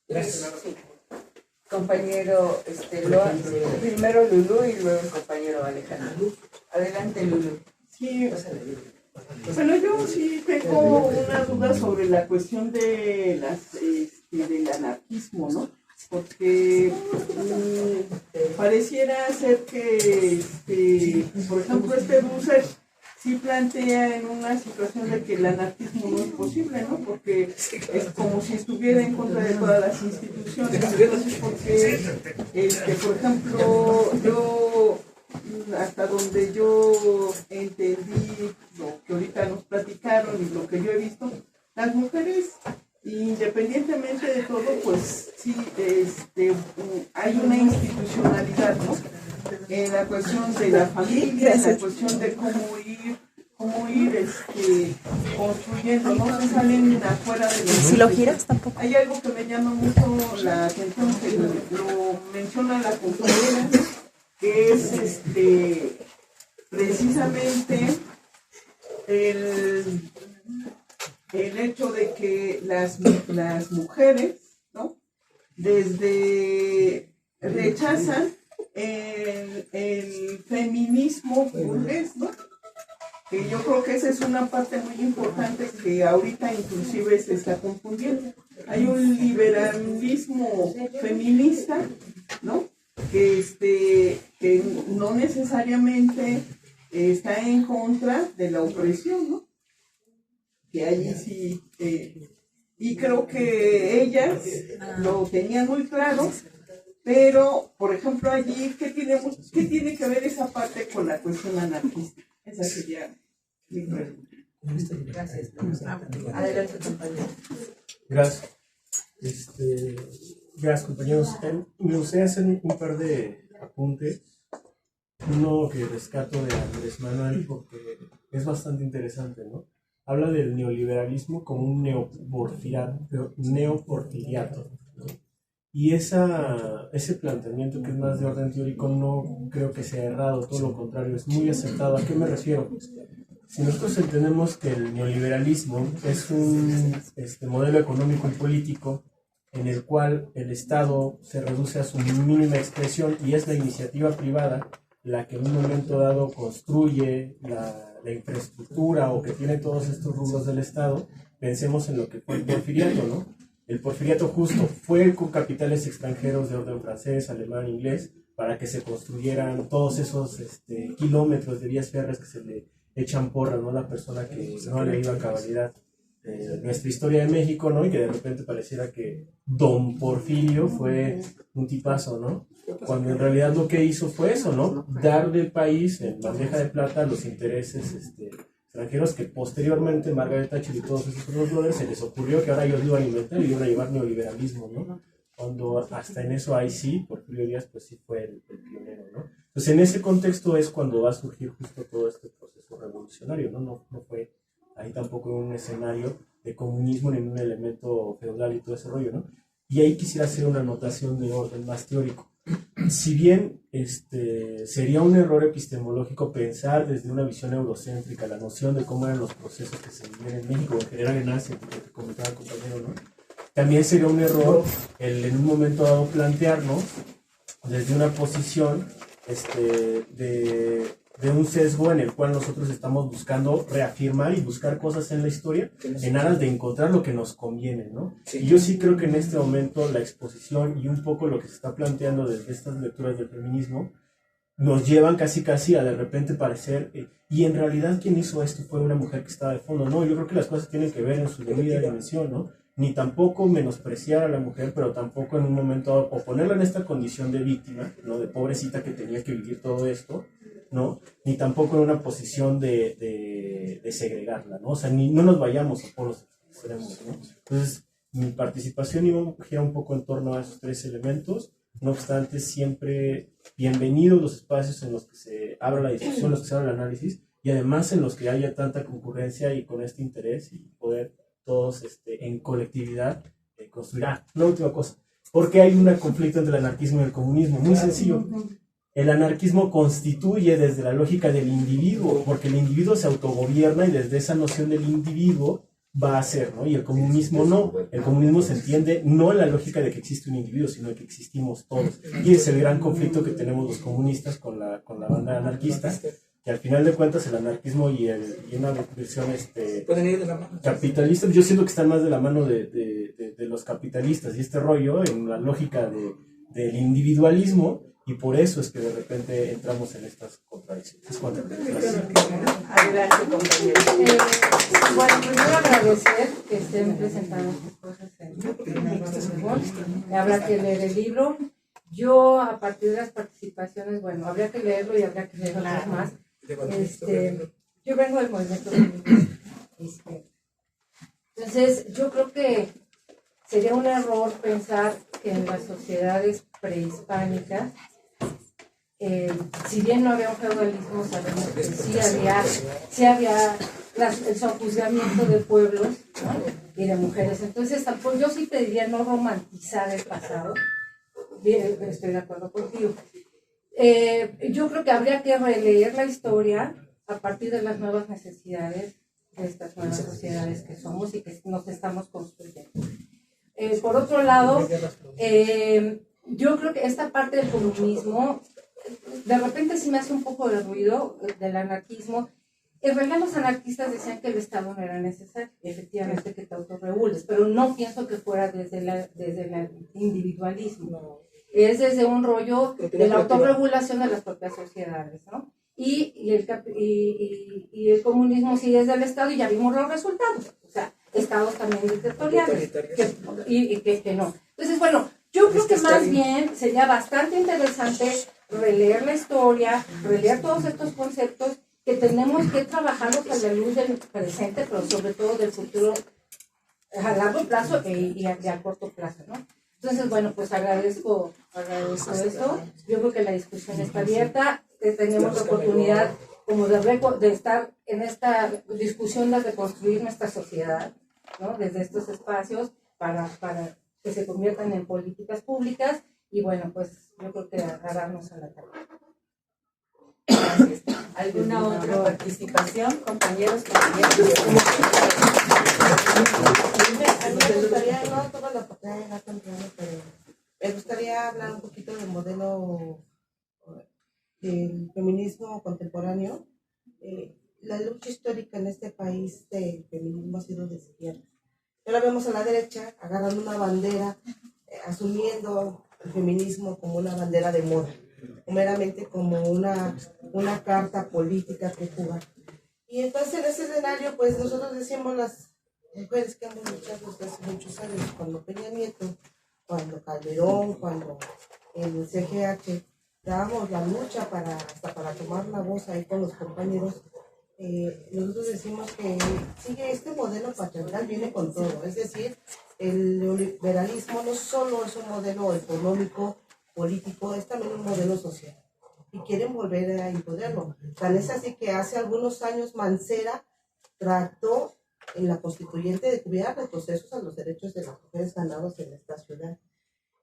Gracias. Sí. Compañero Loa, primero Lulú y luego el compañero Alejandro. Adelante, Lulú. Sí, bueno, yo sí tengo una duda sobre la cuestión de del anarquismo, ¿no? Porque pareciera ser que, por ejemplo, Dussel sí plantea en una situación de que el anarquismo no es posible, ¿no? Porque es como si estuviera en contra de todas las instituciones. Entonces, porque, por ejemplo, yo, hasta donde yo entendí lo que ahorita nos platicaron y lo que yo he visto, las mujeres, independientemente de todo, pues sí, hay una institucionalidad, ¿no? En la cuestión de la familia, en la cuestión de cómo ir construyendo, no se salen afuera de los... Si lo giras tampoco. Hay algo que me llama mucho la atención, que lo menciona la compañera, que es precisamente el hecho de que las mujeres, ¿no?, desde rechazan el feminismo burgués, ¿no? Que yo creo que esa es una parte muy importante que ahorita inclusive se está confundiendo. Hay un liberalismo feminista, ¿no?, que no necesariamente está en contra de la opresión, ¿no? Que allí sí, y creo que ellas lo tenían muy claro, pero, por ejemplo, allí, ¿qué tiene que ver esa parte con la cuestión anarquista? Esa sería mi pregunta. Gracias. Adelante, compañero. Gracias. Gracias, compañeros. Me gustaría hacer un par de apuntes. uno que rescato de Andrés Manuel porque es bastante interesante, ¿no? Habla del neoliberalismo como un neoporfiriato, ¿no? Y ese planteamiento que es más de orden teórico no creo que sea errado, todo lo contrario, es muy acertado. ¿A qué me refiero? Si nosotros entendemos que el neoliberalismo es un modelo económico y político en el cual el Estado se reduce a su mínima expresión y es la iniciativa privada la que en un momento dado construye la infraestructura o que tiene todos estos rubros del Estado, pensemos en lo que fue el porfiriato, ¿no? El porfiriato justo fue con capitales extranjeros de orden francés, alemán, inglés, para que se construyeran todos esos kilómetros de vías férreas que se le echan porras, ¿no? La persona que no le iba a cabalidad nuestra historia de México, ¿no? Y que de repente pareciera que Don Porfirio fue un tipazo, ¿no? Cuando en realidad lo que hizo fue eso, ¿no? Dar del país en bandeja de plata los intereses extranjeros que posteriormente Margaret Thatcher y todos esos otros brothers se les ocurrió que ahora ellos lo iban a inventar y iban a llevar neoliberalismo, ¿no? Cuando hasta en eso ahí sí, Porfirio Díaz pues sí fue el pionero, ¿no? Entonces en ese contexto es cuando va a surgir justo todo este proceso revolucionario, ¿no? No fue ahí tampoco en un escenario de comunismo ni en un elemento feudal y todo ese rollo, ¿no? Y ahí quisiera hacer una anotación de orden más teórico. Si bien sería un error epistemológico pensar desde una visión eurocéntrica la noción de cómo eran los procesos que se vivían en México, en general en Asia, como te comentaba el compañero, ¿no? También sería un error el en un momento dado plantearnos desde una posición de un sesgo en el cual nosotros estamos buscando reafirmar y buscar cosas en la historia en aras de encontrar lo que nos conviene, ¿no? Y yo sí creo que en este momento la exposición y un poco lo que se está planteando desde estas lecturas del feminismo nos llevan casi a de repente parecer, y en realidad quien hizo esto fue una mujer que estaba de fondo. No, yo creo que las cosas tienen que ver en su debida dimensión, ¿no? Ni tampoco menospreciar a la mujer, pero tampoco en un momento dado, o ponerla en esta condición de víctima, ¿no? De pobrecita que tenía que vivir todo esto, ¿no? Ni tampoco en una posición de segregarla, ¿no? O sea, no nos vayamos a polos extremos, ¿no? Entonces, mi participación iba a girar un poco en torno a esos tres elementos. No obstante, siempre bienvenidos los espacios en los que se abra la discusión, en los que se abra el análisis, y además en los que haya tanta concurrencia y con este interés y poder todos en colectividad construir. Una última cosa. ¿Por qué hay un conflicto entre el anarquismo y el comunismo? Muy sencillo. El anarquismo constituye desde la lógica del individuo, porque el individuo se autogobierna y desde esa noción del individuo va a ser, ¿no? Y el comunismo no. El comunismo se entiende no en la lógica de que existe un individuo, sino de que existimos todos. Y es el gran conflicto que tenemos los comunistas con la banda anarquista, que al final de cuentas el anarquismo y una versión capitalista, yo siento que están más de la mano de los capitalistas y este rollo en la lógica del individualismo, y por eso es que de repente entramos en estas contradicciones. Adelante, compañero. Bueno, primero agradecer que estén presentando estas cosas en habrá que leer el libro. Yo, a partir de las participaciones, bueno, habría que leerlo y habría que leer otros más. Yo vengo del movimiento feminista. Entonces, yo creo que sería un error pensar que en las sociedades prehispánicas, si bien no había un feudalismo, sabemos que sí había el sojuzgamiento de pueblos, ¿no? Y de mujeres. Entonces, yo sí pediría no romantizar el pasado. Bien, estoy de acuerdo contigo. Yo creo que habría que releer la historia a partir de las nuevas necesidades de estas nuevas sociedades que somos y que nos estamos construyendo. Por otro lado, yo creo que esta parte del comunismo de repente sí me hace un poco de ruido del anarquismo. En realidad los anarquistas decían que el Estado no era necesario, efectivamente que te autorregules, pero no pienso que fuera desde el individualismo. Es desde un rollo de la autorregulación de las propias sociedades, ¿no? Y el comunismo sí es del Estado y ya vimos los resultados, o sea, estados también dictatoriales, que no. Entonces, bueno, yo creo que más bien sería bastante interesante releer la historia, releer todos estos conceptos que tenemos que trabajarlos a la luz del presente, pero sobre todo del futuro a largo plazo y a corto plazo, ¿no? Entonces, bueno, pues agradezco eso. Yo creo que la discusión está abierta. teníamos la oportunidad como de estar en esta discusión de reconstruir nuestra sociedad, ¿no? Desde estos espacios para que se conviertan en políticas públicas y bueno, pues yo creo que agarrarnos a la tarea. Gracias. ¿Alguna otra participación, compañeros, compañeras? A mí me gustaría, no toda la oportunidad temprano, pero me gustaría hablar un poquito del modelo del feminismo contemporáneo. La lucha histórica en este país del feminismo ha sido de izquierda. Ahora vemos a la derecha agarrando una bandera, asumiendo el feminismo como una bandera de moda, meramente como una carta política que jugar. Y entonces en ese escenario, pues nosotros decimos las mujeres que hemos luchado desde hace muchos años, cuando Peña Nieto, cuando Calderón, cuando en el CGH, dábamos la lucha hasta para tomar la voz ahí con los compañeros. Nosotros decimos que sigue este modelo patriarcal, viene con todo, es decir, el neoliberalismo no solo es un modelo económico, político, es también un modelo social y quieren volver a imponerlo. Tan es así que hace algunos años Mancera trató en la constituyente de que hubiera retrocesos a los derechos de las mujeres ganados en esta ciudad.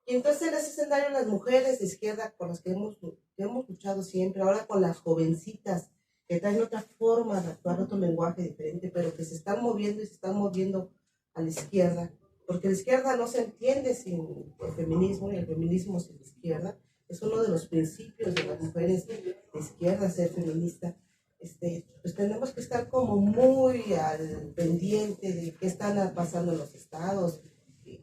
Y entonces en ese escenario las mujeres de izquierda con las que hemos luchado siempre, ahora con las jovencitas que traen otra forma de actuar, otro lenguaje diferente, pero que se están moviendo y se están moviendo a la izquierda, porque la izquierda no se entiende sin el feminismo y el feminismo sin la izquierda. Es uno de los principios de las mujeres de izquierda, ser feminista. Pues tenemos que estar como muy al pendiente de qué están pasando en los estados,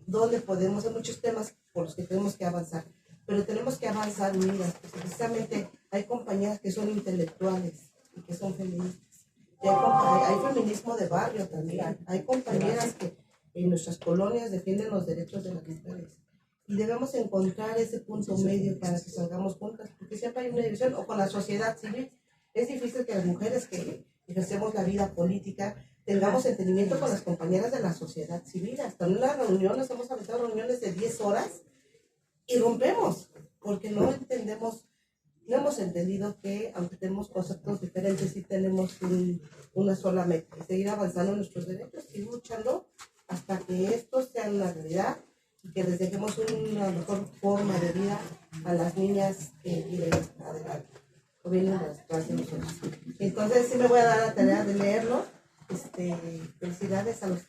dónde podemos, hay muchos temas por los que tenemos que avanzar, pero tenemos que avanzar unidas, porque precisamente hay compañeras que son intelectuales y que son feministas. Y hay feminismo de barrio también, hay compañeras que en nuestras colonias defienden los derechos de las mujeres. Y debemos encontrar ese punto medio para que salgamos juntas, porque siempre hay una división, o con la sociedad civil. Es difícil que las mujeres que ejercemos la vida política tengamos entendimiento con las compañeras de la sociedad civil. Hasta en una reunión, nos hemos aventado reuniones de 10 horas y rompemos, porque no entendemos, no hemos entendido que, aunque tenemos conceptos diferentes, sí tenemos una sola meta, seguir avanzando en nuestros derechos y luchando hasta que esto sea una realidad y que les dejemos una mejor forma de vida a las niñas que viven adelante o vienen detrás de nosotros. Entonces sí me voy a dar la tarea de leerlo. Felicidades a los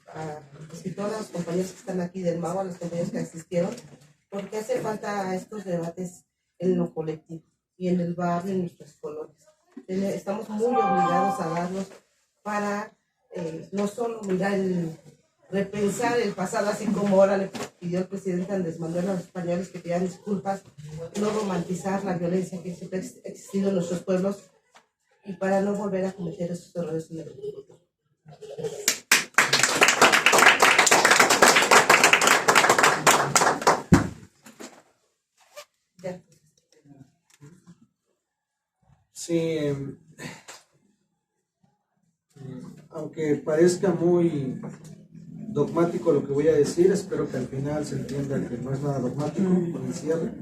escritores, a los compañeros que están aquí del MAU, a los compañeros que asistieron, porque hace falta estos debates en lo colectivo y en el barrio, en nuestras colonias. Estamos muy obligados a darlos para no solo mirar repensar el pasado, así como ahora le pidió el presidente Andrés Manuel a los españoles que pidan disculpas, no romantizar la violencia que siempre ha existido en nuestros pueblos y para no volver a cometer esos errores en el futuro. Sí, aunque parezca muy dogmático lo que voy a decir, espero que al final se entienda que no es nada dogmático con el cierre.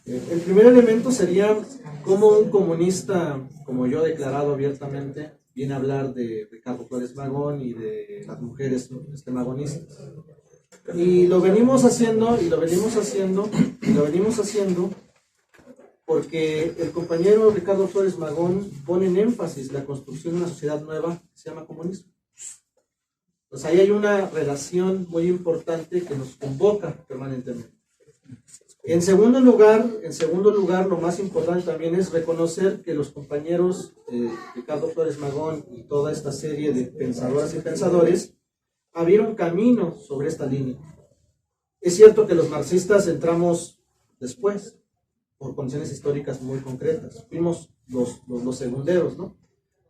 El primer elemento sería cómo un comunista como yo, declarado abiertamente, viene a hablar de Ricardo Flores Magón y de las mujeres magonistas. Y lo venimos haciendo porque el compañero Ricardo Flores Magón pone en énfasis la construcción de una sociedad nueva que se llama comunismo. Pues ahí hay una relación muy importante que nos convoca permanentemente. En segundo lugar, lo más importante también es reconocer que los compañeros Ricardo Flores Magón y toda esta serie de pensadoras y pensadores abrieron camino sobre esta línea. Es cierto que los marxistas entramos después, por condiciones históricas muy concretas. Fuimos los segunderos, ¿no?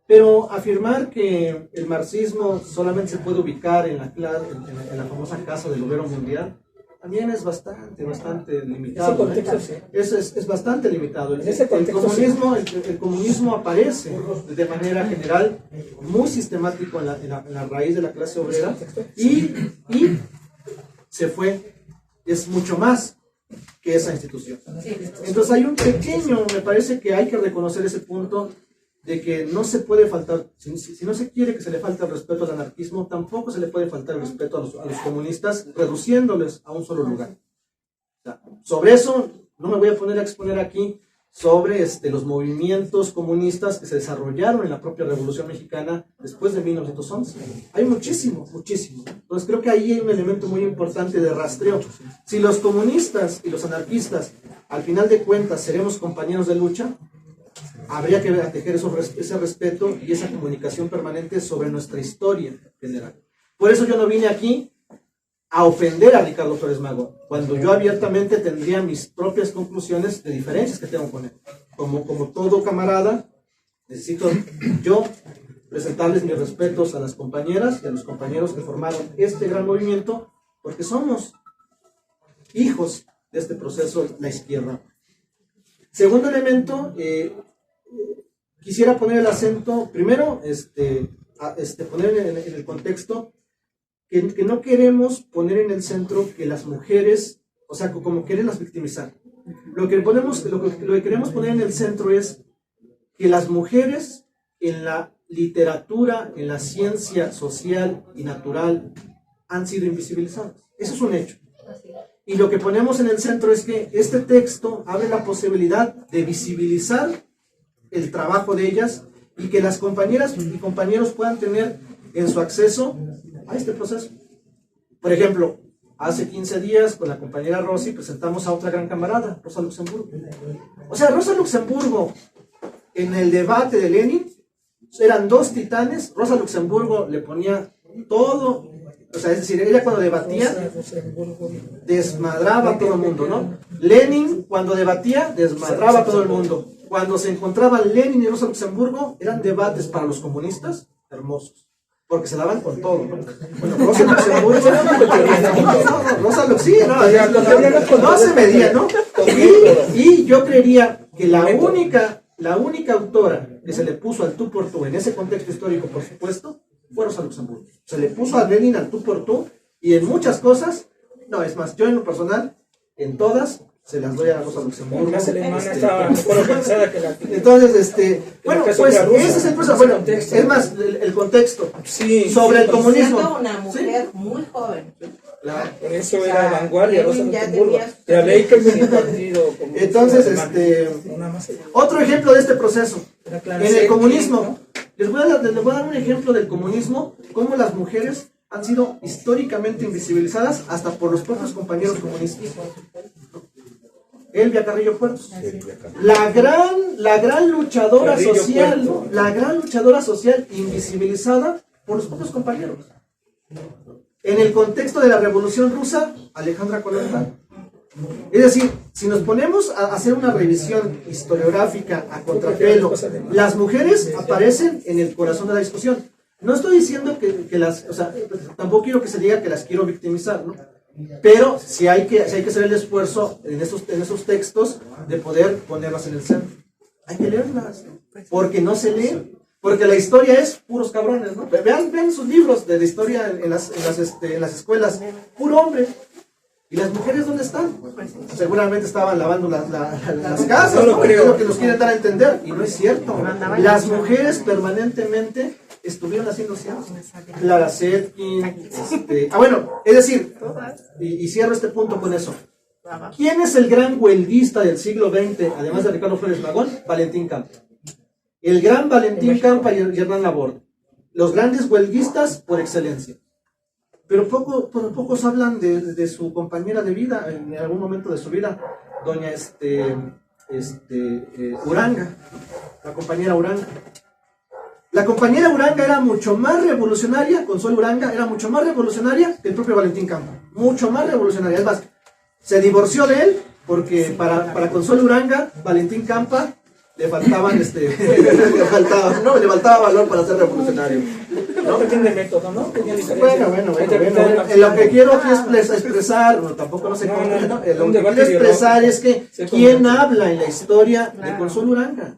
Pero afirmar que el marxismo solamente se puede ubicar en la famosa casa del obrero mundial también es bastante limitado. Es bastante limitado. El comunismo aparece de manera general, muy sistemático en la raíz de la clase obrera y se fue. Es mucho más. que esa institución. Entonces hay un pequeño, me parece que hay que reconocer ese punto de que no se puede faltar, si no se quiere que se le falte el respeto al anarquismo, tampoco se le puede faltar el respeto a los comunistas, reduciéndoles a un solo lugar. O sea, sobre eso no me voy a poner a exponer aquí sobre los movimientos comunistas que se desarrollaron en la propia Revolución Mexicana después de 1911. Hay muchísimo, muchísimo. Entonces creo que ahí hay un elemento muy importante de rastreo. Si los comunistas y los anarquistas, al final de cuentas, seremos compañeros de lucha, habría que tejer ese respeto y esa comunicación permanente sobre nuestra historia general. Por eso yo no vine aquí a ofender a Ricardo Flores Magón, cuando yo abiertamente tendría mis propias conclusiones de diferencias que tengo con él. Como todo camarada, necesito yo presentarles mis respetos a las compañeras y a los compañeros que formaron este gran movimiento, porque somos hijos de este proceso, la izquierda. Segundo elemento, quisiera poner el acento, primero, poner en el contexto que no queremos poner en el centro que las mujeres, o sea, como quererlas victimizar. Lo que queremos poner en el centro es que las mujeres en la literatura, en la ciencia social y natural han sido invisibilizadas. Eso es un hecho. Y lo que ponemos en el centro es que este texto abre la posibilidad de visibilizar el trabajo de ellas y que las compañeras y compañeros puedan tener en su acceso a este proceso. Por ejemplo, hace 15 días con la compañera Rosy presentamos a otra gran camarada, Rosa Luxemburgo. O sea, Rosa Luxemburgo en el debate de Lenin eran dos titanes. Rosa Luxemburgo le ponía todo, o sea, es decir, ella cuando debatía desmadraba a todo el mundo, ¿no? Lenin cuando debatía desmadraba a todo el mundo. Cuando se encontraban Lenin y Rosa Luxemburgo eran debates para los comunistas hermosos, porque se daban con todo, ¿no? Bueno, Rosa Luxemburgo no se medía, ¿no? Y yo creería que la única autora que se le puso al tú por tú en ese contexto histórico, por supuesto, fue Rosa Luxemburgo. Se le puso a Lenin al tú por tú, y en muchas cosas, no, es más, yo en lo personal, en todas, se las doy a Rosa Luxemburgo. Entonces, bueno, pues ese es el proceso. Bueno, es más, el contexto sobre el comunismo. Siendo una mujer muy joven. Claro. Por eso era vanguardia, Rosa Luxemburgo. La ley que el partido. Entonces, otro ejemplo de este proceso. En el comunismo, les voy a dar un ejemplo del comunismo, cómo las mujeres han sido históricamente invisibilizadas hasta por los propios compañeros comunistas. Elvia Carrillo Puertos, la gran luchadora social, ¿no? La gran luchadora social invisibilizada por los propios compañeros. En el contexto de la Revolución Rusa, Alejandra Kollontai. Es decir, si nos ponemos a hacer una revisión historiográfica a contrapelo, las mujeres aparecen en el corazón de la discusión. No estoy diciendo que las, o sea, tampoco quiero que se diga que las quiero victimizar, ¿no? Pero sí hay que hacer el esfuerzo en esos textos de poder ponerlas en el centro. Hay que leerlas, ¿no? Porque no se leen, porque la historia es puros cabrones, ¿no? Vean sus libros de historia en las escuelas, puro hombre. ¿Y las mujeres dónde están? Seguramente estaban lavando las casas, ¿no? Es lo que nos quieren dar a entender, y no es cierto. Las mujeres permanentemente estuvieron haciendo ciencia. Clara Zetkin, bueno, es decir, y cierro este punto con eso. ¿Quién es el gran huelguista del siglo XX, además de Ricardo Flores Magón? Valentín Campa. El gran Valentín Campa y Hernán Laborde. Los grandes huelguistas por excelencia. Pero pocos hablan de su compañera de vida, en algún momento de su vida, doña Uranga, la compañera Uranga. La compañera Uranga era mucho más revolucionaria, Consuelo Uranga era mucho más revolucionaria que el propio Valentín Campa. Mucho más revolucionaria. Es más, se divorció de él porque para Consuelo Uranga, Valentín Campa le faltaban le faltaba valor para ser revolucionario. No tiene método, ¿no? Bueno. Lo que quiero aquí es expresar, tampoco no sé cómo, lo que quiero expresar es que ¿quién habla en la historia de Consuelo Uranga?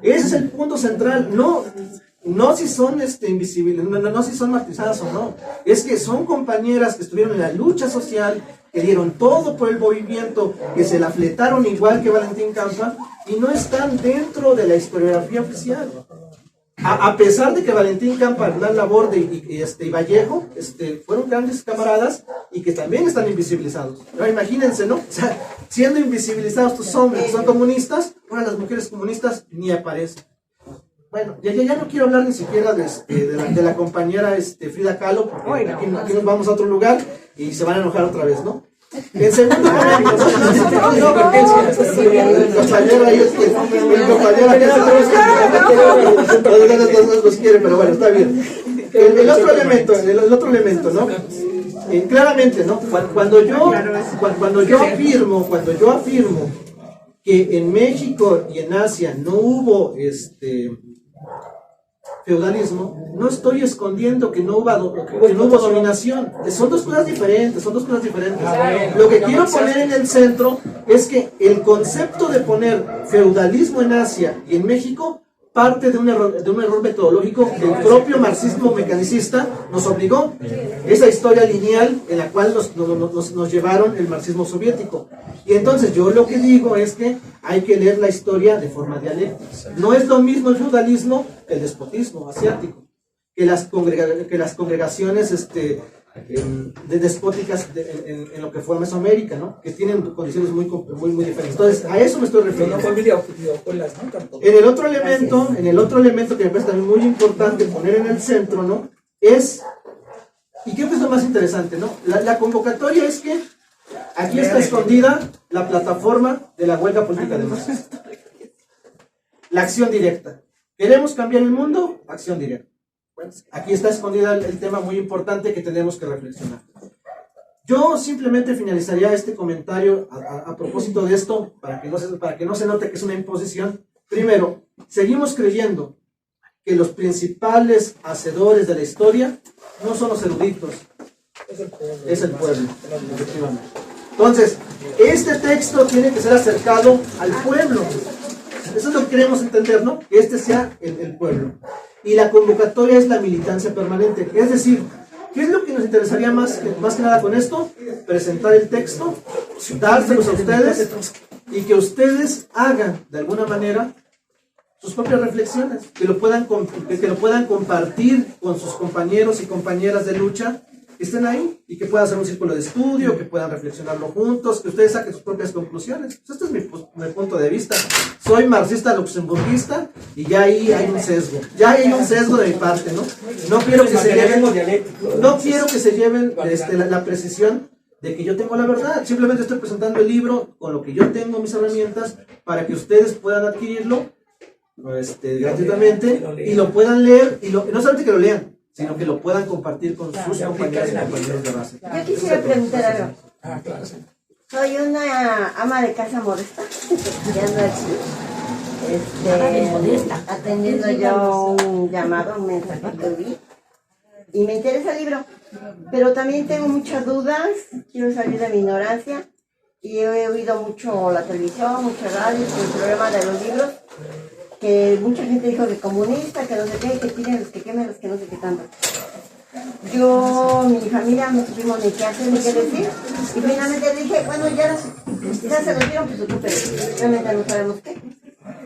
Ese es el punto central, no si son invisibles, no si son martirizadas o no, es que son compañeras que estuvieron en la lucha social, que dieron todo por el movimiento, que se la fletaron igual que Valentín Campa, y no están dentro de la historiografía oficial. A pesar de que Valentín Campa, Hernán Laborde y Vallejo fueron grandes camaradas y que también están invisibilizados. Pero imagínense, ¿no? O sea, siendo invisibilizados estos hombres que son comunistas, ahora las mujeres comunistas ni aparecen. Bueno, ya no quiero hablar ni siquiera de la compañera Frida Kahlo, porque aquí nos vamos a otro lugar y se van a enojar otra vez, ¿no? En segundo lugar, el compañero ahí los quiere, pero bueno, está bien. El otro elemento, ¿no? Claramente, ¿no? Cuando yo afirmo que en México y en Asia no hubo feudalismo, no estoy escondiendo que no hubo dominación. Son dos cosas diferentes. Lo que quiero poner en el centro es que el concepto de poner feudalismo en Asia y en México parte de un error metodológico que el propio marxismo mecanicista nos obligó. Esa historia lineal en la cual nos llevaron el marxismo soviético. Y entonces yo lo que digo es que hay que leer la historia de forma dialéctica. No es lo mismo el feudalismo que el despotismo asiático, que las congregaciones despóticas en lo que fue Mesoamérica, ¿no? Que tienen condiciones muy diferentes. Entonces, a eso me estoy refiriendo. En el otro elemento que me parece también muy importante poner en el centro, ¿no? ¿Y qué es lo más interesante, no? La convocatoria es que aquí está escondida la plataforma de la huelga política de Marx. La acción directa. ¿Queremos cambiar el mundo? Acción directa. Bueno, aquí está escondida el tema muy importante que tenemos que reflexionar. Yo simplemente finalizaría este comentario a propósito de esto, para que no se note que es una imposición. Primero, seguimos creyendo que los principales hacedores de la historia no son los eruditos, es el pueblo, efectivamente. Entonces, este texto tiene que ser acercado al pueblo. Eso es lo que queremos entender, ¿no? Que este sea el pueblo. Y la convocatoria es la militancia permanente. Es decir, ¿qué es lo que nos interesaría más que nada con esto? Presentar el texto, dárselos a ustedes y que ustedes hagan, de alguna manera, sus propias reflexiones, que lo puedan compartir con sus compañeros y compañeras de lucha, que estén ahí y que puedan hacer un círculo de estudio, que puedan reflexionarlo juntos, que ustedes saquen sus propias conclusiones. Este es mi punto de vista. Soy marxista luxemburguista y ya ahí hay un sesgo. Ya hay un sesgo de mi parte, ¿no? No quiero que se lleven la precisión de que yo tengo la verdad. Simplemente estoy presentando el libro con lo que yo tengo, mis herramientas, para que ustedes puedan adquirirlo gratuitamente y lo puedan leer, y no solamente que lo lean, sino que lo puedan compartir con sus compañeros y compañeros de base. Yo quisiera preguntar algo. Soy una ama de casa modesta, estudiando aquí, atendiendo yo un llamado, un mensaje que vi, y me interesa el libro, pero también tengo muchas dudas, quiero salir de mi ignorancia, y he oído mucho la televisión, mucho radio, el problema de los libros, que mucha gente dijo que comunista, que no sé qué, que tiren los que quemen, los que no sé qué tanto. Yo, mi familia, no supimos ni qué hacer, ni qué decir, y finalmente dije, bueno, ya se los dieron, pues ocúpense, realmente no sabemos qué.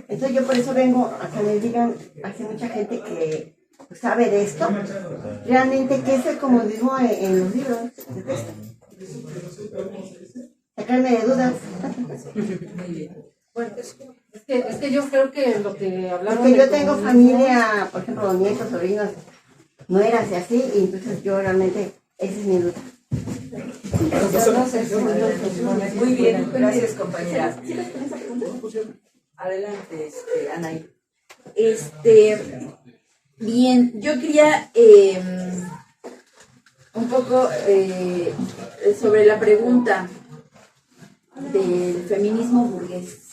Entonces yo por eso vengo a que me digan, hace mucha gente que sabe de esto, realmente qué es el comunismo en los libros de texto. Sacarme de dudas. Bueno, es que yo creo que lo que hablamos. Porque yo tengo familia, por ejemplo, nietos, sobrinos, nueras y así, y entonces yo realmente, esa es mi duda. Muy bien, gracias compañera. Adelante, Anaí. Bien, yo quería un poco sobre la pregunta del feminismo burgués.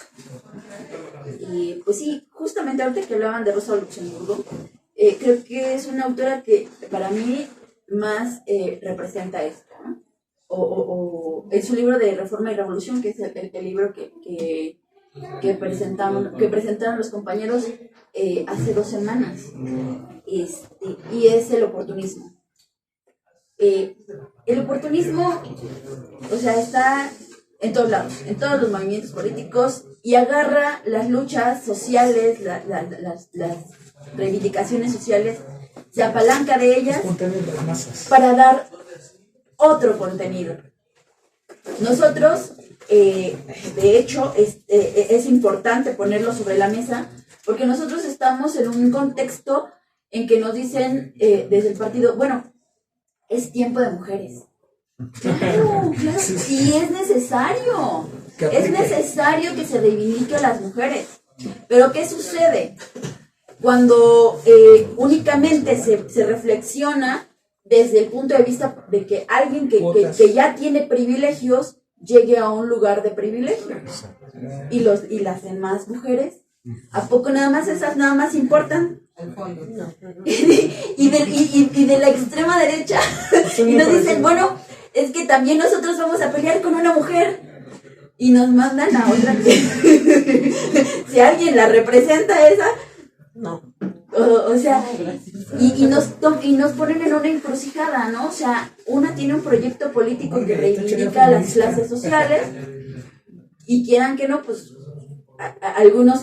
Y pues sí, justamente ahorita que hablaban de Rosa Luxemburgo, creo que es una autora que para mí más representa esto, ¿no? O en su libro de Reforma y Revolución, que es el libro que presentaron los compañeros hace 2 semanas, y es el oportunismo. el oportunismo, o sea, está en todos lados, en todos los movimientos políticos y agarra las luchas sociales, las reivindicaciones sociales, se apalanca de ellas para dar otro contenido. Nosotros, de hecho, es importante ponerlo sobre la mesa porque nosotros estamos en un contexto en que nos dicen desde el partido, bueno, es tiempo de mujeres. Claro, claro. Y es necesario que se reivindique a las mujeres. Pero ¿qué sucede? Cuando únicamente se reflexiona desde el punto de vista de que alguien que ya tiene privilegios llegue a un lugar de privilegio. Y las demás mujeres, ¿a poco nada más esas nada más importan? y de la extrema derecha y nos dicen, bueno, es que también nosotros vamos a pelear con una mujer y nos mandan a otra. Si alguien la representa esa, no. O sea, y nos ponen en una encrucijada, ¿no? O sea, una tiene un proyecto político que reivindica a las clases sociales y quieran que no, pues algunos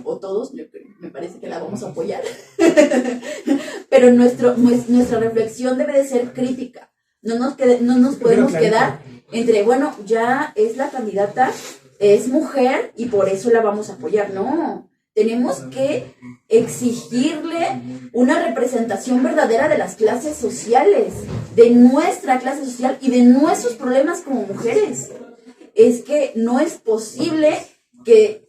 o todos, me parece que la vamos a apoyar. Pero nuestra reflexión debe de ser crítica. No nos podemos quedar entre, bueno, ya es la candidata, es mujer y por eso la vamos a apoyar. No, tenemos que exigirle una representación verdadera de las clases sociales, de nuestra clase social y de nuestros problemas como mujeres. Es que no es posible que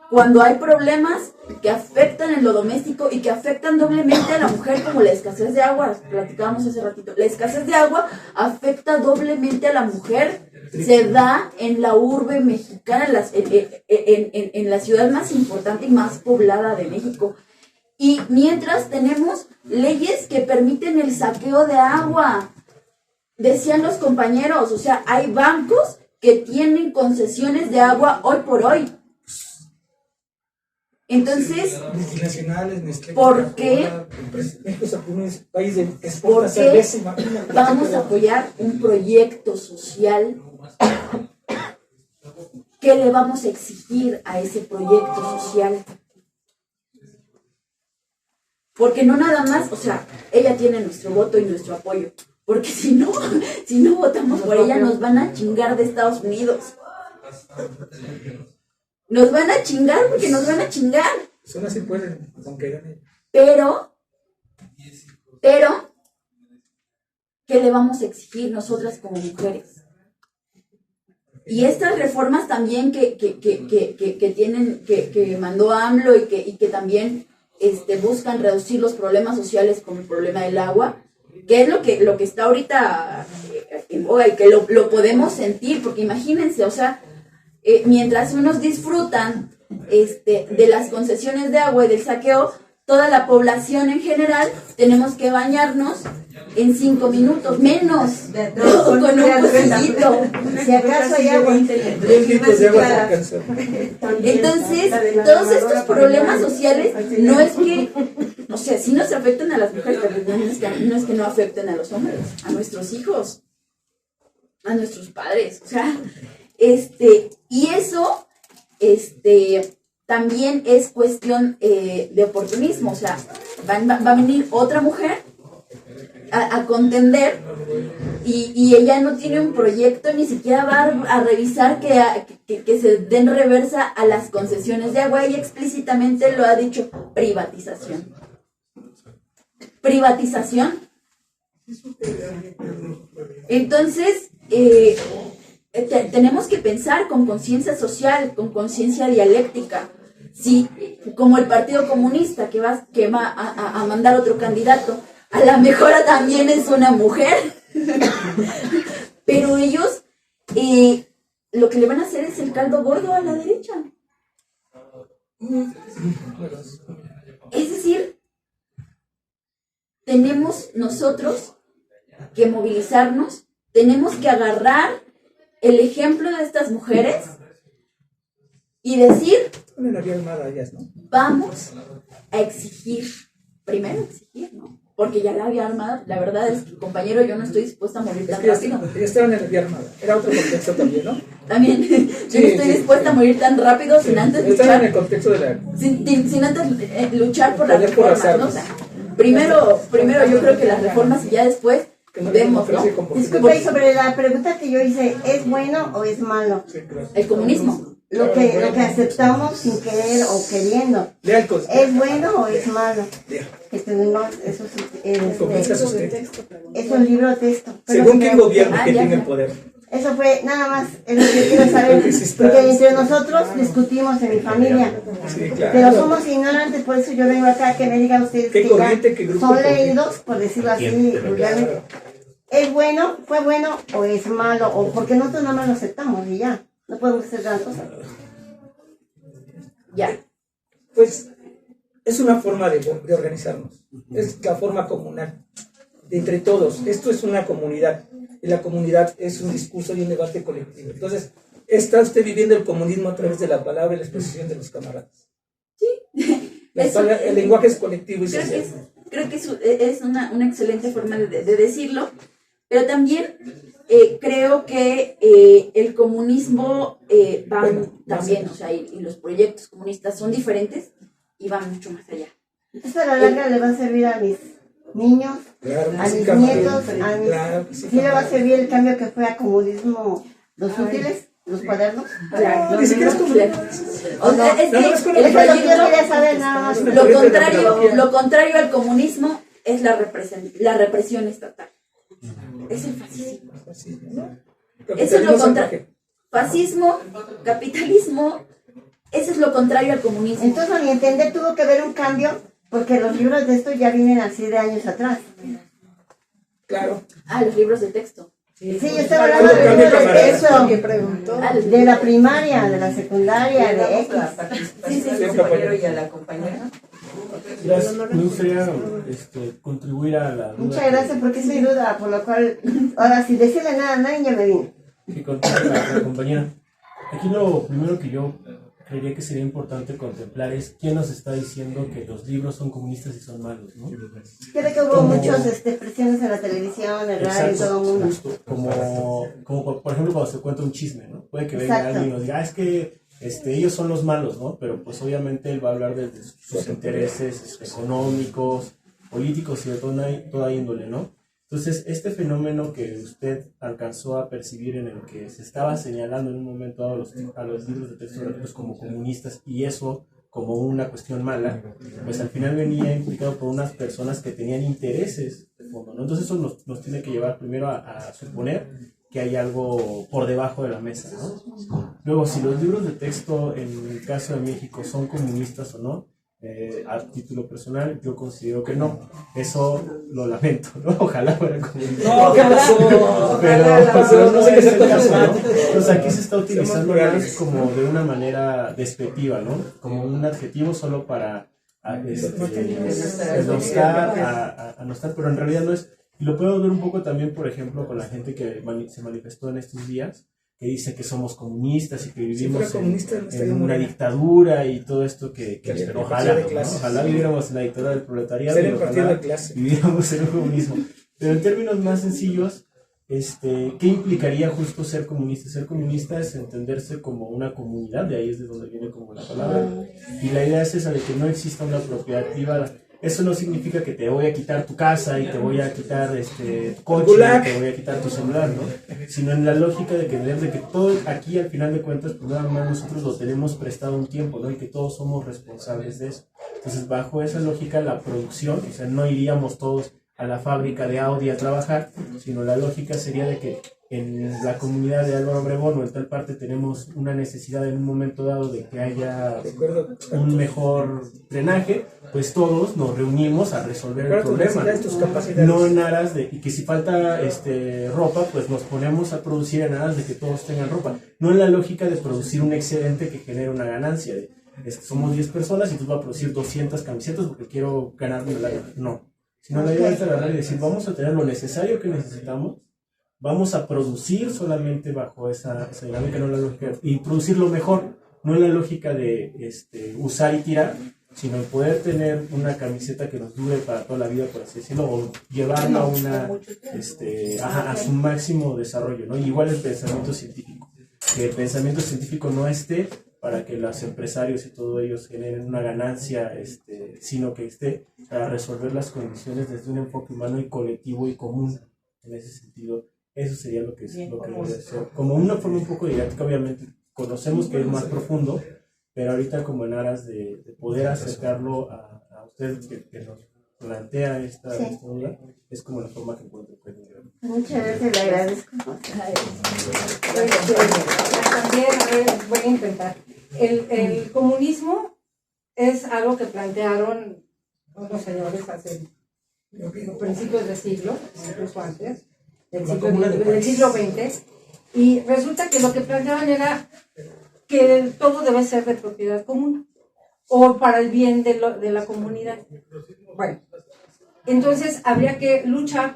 cuando hay problemas que afectan en lo doméstico y que afectan doblemente a la mujer, como la escasez de agua, platicábamos hace ratito, la escasez de agua afecta doblemente a la mujer, se da en la urbe mexicana, en la ciudad más importante y más poblada de México. Y mientras tenemos leyes que permiten el saqueo de agua, decían los compañeros, o sea, hay bancos que tienen concesiones de agua hoy por hoy. Entonces, ¿por qué vamos a apoyar un proyecto social? ¿Qué le vamos a exigir a ese proyecto social? Porque no nada más, o sea, ella tiene nuestro voto y nuestro apoyo. Porque si no votamos por ella, nos van a chingar de Estados Unidos. Nos van a chingar porque nos van a chingar. Solo así pueden, aunque ganen. Pero, ¿qué le vamos a exigir nosotras como mujeres? Y estas reformas también que tienen, que mandó AMLO y que también buscan reducir los problemas sociales como el problema del agua, que es lo que está ahorita en boga y que lo podemos sentir, porque imagínense, o sea, mientras unos disfrutan de las concesiones de agua y del saqueo, toda la población en general tenemos que bañarnos en 5 minutos, menos, con un pocillito, si acaso hay agua. Entonces, todos estos problemas sociales no es que, o sea, sí nos afectan a las mujeres, pero no es que no afecten a los hombres, a nuestros hijos, a nuestros padres, o sea, y eso, también es cuestión de oportunismo, o sea, va a venir otra mujer a contender y ella no tiene un proyecto, ni siquiera va a revisar que se den reversa a las concesiones de agua. Ella explícitamente lo ha dicho, privatización. Privatización. Entonces, tenemos que pensar con conciencia social, con conciencia dialéctica. Si, como el Partido Comunista que va a mandar otro candidato, a lo mejor también es una mujer, pero ellos lo que le van a hacer es el caldo gordo a la derecha. Es decir, tenemos nosotros que movilizarnos, tenemos que agarrar el ejemplo de estas mujeres y decir, vamos a exigir, primero exigir, ¿no? porque ya la había armado. La verdad es que, compañero, yo no estoy dispuesta a morir Es tan que rápido. ya estaban en la vía armada. Era otro contexto también, ¿no? También, yo no estoy dispuesta a morir tan rápido sin antes Estaban en el luchar, contexto de la... sin antes luchar por las Poder por las reformas, ¿no? O armas. sea, primero yo creo que las reformas y ya después Que no haya vemos, ¿no? democracia con Disculpe, y sobre la pregunta que yo hice, ¿es bueno o es malo? Sí, claro. El comunismo. Lo que aceptamos sin querer o queriendo, Lea el cos- ¿es bueno o es malo? Lea. Que tenemos esos, Comienza usted. es un libro de texto. Según quién gobierna, Ah, quién ya. tiene el poder. Eso fue nada más, es lo que quiero saber, porque entre nosotros discutimos en mi familia, Sí, claro. pero somos ignorantes, por eso yo vengo acá a que me digan ustedes ¿Qué que corriente, ya qué grupo, son qué corriente? leídos, por decirlo así, vulgarmente. ¿Es bueno, fue bueno o es malo? O porque nosotros nada más lo aceptamos y ya, no podemos hacer gran cosa. Ya. Pues es una forma de organizarnos. Es la forma comunal de entre todos. Esto es una comunidad. Y la comunidad es un discurso y un debate colectivo. Entonces, está usted viviendo el comunismo a través de la palabra y la exposición de los camaradas. El lenguaje es colectivo y social. Creo que es una excelente forma de decirlo, pero también creo que el comunismo va también, o sea, y los proyectos comunistas son diferentes y van mucho más allá. Esto a la larga le va a servir a mis niños, Claro que a sí, mis camarada. nietos, a mis... Claro que sí, ¿Sí le va a camarada. servir el cambio que fue a comunismo, los útiles, los cuadernos? Claro, Ni siquiera es como... o sea, es No, no, es con que el el Eso es lo que yo proyecto, quería saber nada más. lo contrario al comunismo es la represión estatal. Es el fascismo. Eso es lo contrario. Fascismo, capitalismo, eso es lo contrario al comunismo. Entonces, a mi entender, tuvo que haber un cambio, porque los libros de esto ya vienen así de años atrás. Claro. Los libros de texto. Sí, yo estaba hablando de libros de texto, de la primaria, de la secundaria, de X. La participación del compañero y a la compañera. Gracias. Me gustaría contribuir a la duda. Muchas gracias, porque es mi duda, por lo cual, ahora, sin decirle nada a nadie, ya me vine. Que contribuye la compañera. Aquí lo primero que yo creería que sería importante contemplar es quién nos está diciendo que los libros son comunistas y son malos, ¿no? Creo que hubo Como- muchas presiones en la televisión, en el radio, en todo el mundo. Justo, como por ejemplo cuando se cuenta un chisme, ¿no? Puede que venga Exacto. alguien y nos diga, es que ellos son los malos, ¿no? Pero pues obviamente él va a hablar de sus intereses económicos, políticos y de toda índole, ¿no? Entonces, este fenómeno que usted alcanzó a percibir en el que se estaba señalando en un momento dado a los libros de texto gratuitos como comunistas y eso como una cuestión mala, pues al final venía implicado por unas personas que tenían intereses de fondo, ¿no? Entonces eso nos tiene que llevar primero a suponer que hay algo por debajo de la mesa, ¿no? Luego, si los libros de texto en el caso de México son comunistas o no, a título personal, yo considero que no. Eso lo lamento, ¿no? Ojalá fuera comunista. No, ¿qué pasó? Pero No sé qué es es el caso, ¿no? el Entonces aquí se está utilizando Somos más plurales. como de una manera despectiva, ¿no? Como un adjetivo solo para anostar, pero en realidad no es. Y lo puedo ver un poco también, por ejemplo, con la gente que se manifestó en estos días, que dice que somos comunistas y que vivimos en una dictadura y todo esto que ojalá, ¿no? Ojalá viviéramos en la dictadura del proletariado y ojalá viviéramos en un comunismo. Pero en términos más sencillos, ¿qué implicaría justo ser comunista? Ser comunista es entenderse como una comunidad, de ahí es de donde viene como la palabra, y la idea es esa de que no exista una propiedad privada. Eso no significa que te voy a quitar tu casa y te voy a quitar tu coche, te voy a quitar tu celular, ¿no? Sino en la lógica de que todo aquí al final de cuentas, pues nada más nosotros lo tenemos prestado un tiempo, ¿no? Y que todos somos responsables de eso. Entonces, bajo esa lógica, la producción, o sea, no iríamos todos a la fábrica de Audi a trabajar, sino la lógica sería de que en la comunidad de Álvaro Obregón o en tal parte tenemos una necesidad en un momento dado de que haya un mejor drenaje, pues todos nos reunimos a resolver el problema, no en aras de, y que si falta ropa, pues nos ponemos a producir en aras de que todos tengan ropa, no en la lógica de producir un excedente que genere una ganancia, somos 10 personas y tú vas a producir 200 camisetas porque quiero ganarme la lana, no, sino la idea es agarrar y decir, vamos a tener lo necesario que necesitamos, vamos a producir solamente bajo esa dinámica, no la lógica, y producir lo mejor, no en la lógica de usar y tirar, sino el poder tener una camiseta que nos dure para toda la vida, por así decirlo, o llevarla a una, a su máximo desarrollo, ¿no? Y igual el pensamiento científico, que el pensamiento científico no esté para que los empresarios y todos ellos generen una ganancia, sino que esté para resolver las condiciones desde un enfoque humano y colectivo y común. En ese sentido, eso sería lo que debe ser. Como una forma un poco didáctica, obviamente, conocemos que es más profundo, pero ahorita como en aras de poder acercarlo a usted que nos plantea esta duda, es como la forma que encuentro. Muchas veces le agradezco. También, a ver, voy a intentar. El comunismo es algo que plantearon unos señores hace principios del siglo, incluso antes, del siglo XX, y resulta que lo que planteaban era que todo debe ser de propiedad común o para el bien de la comunidad. Bueno, entonces habría que luchar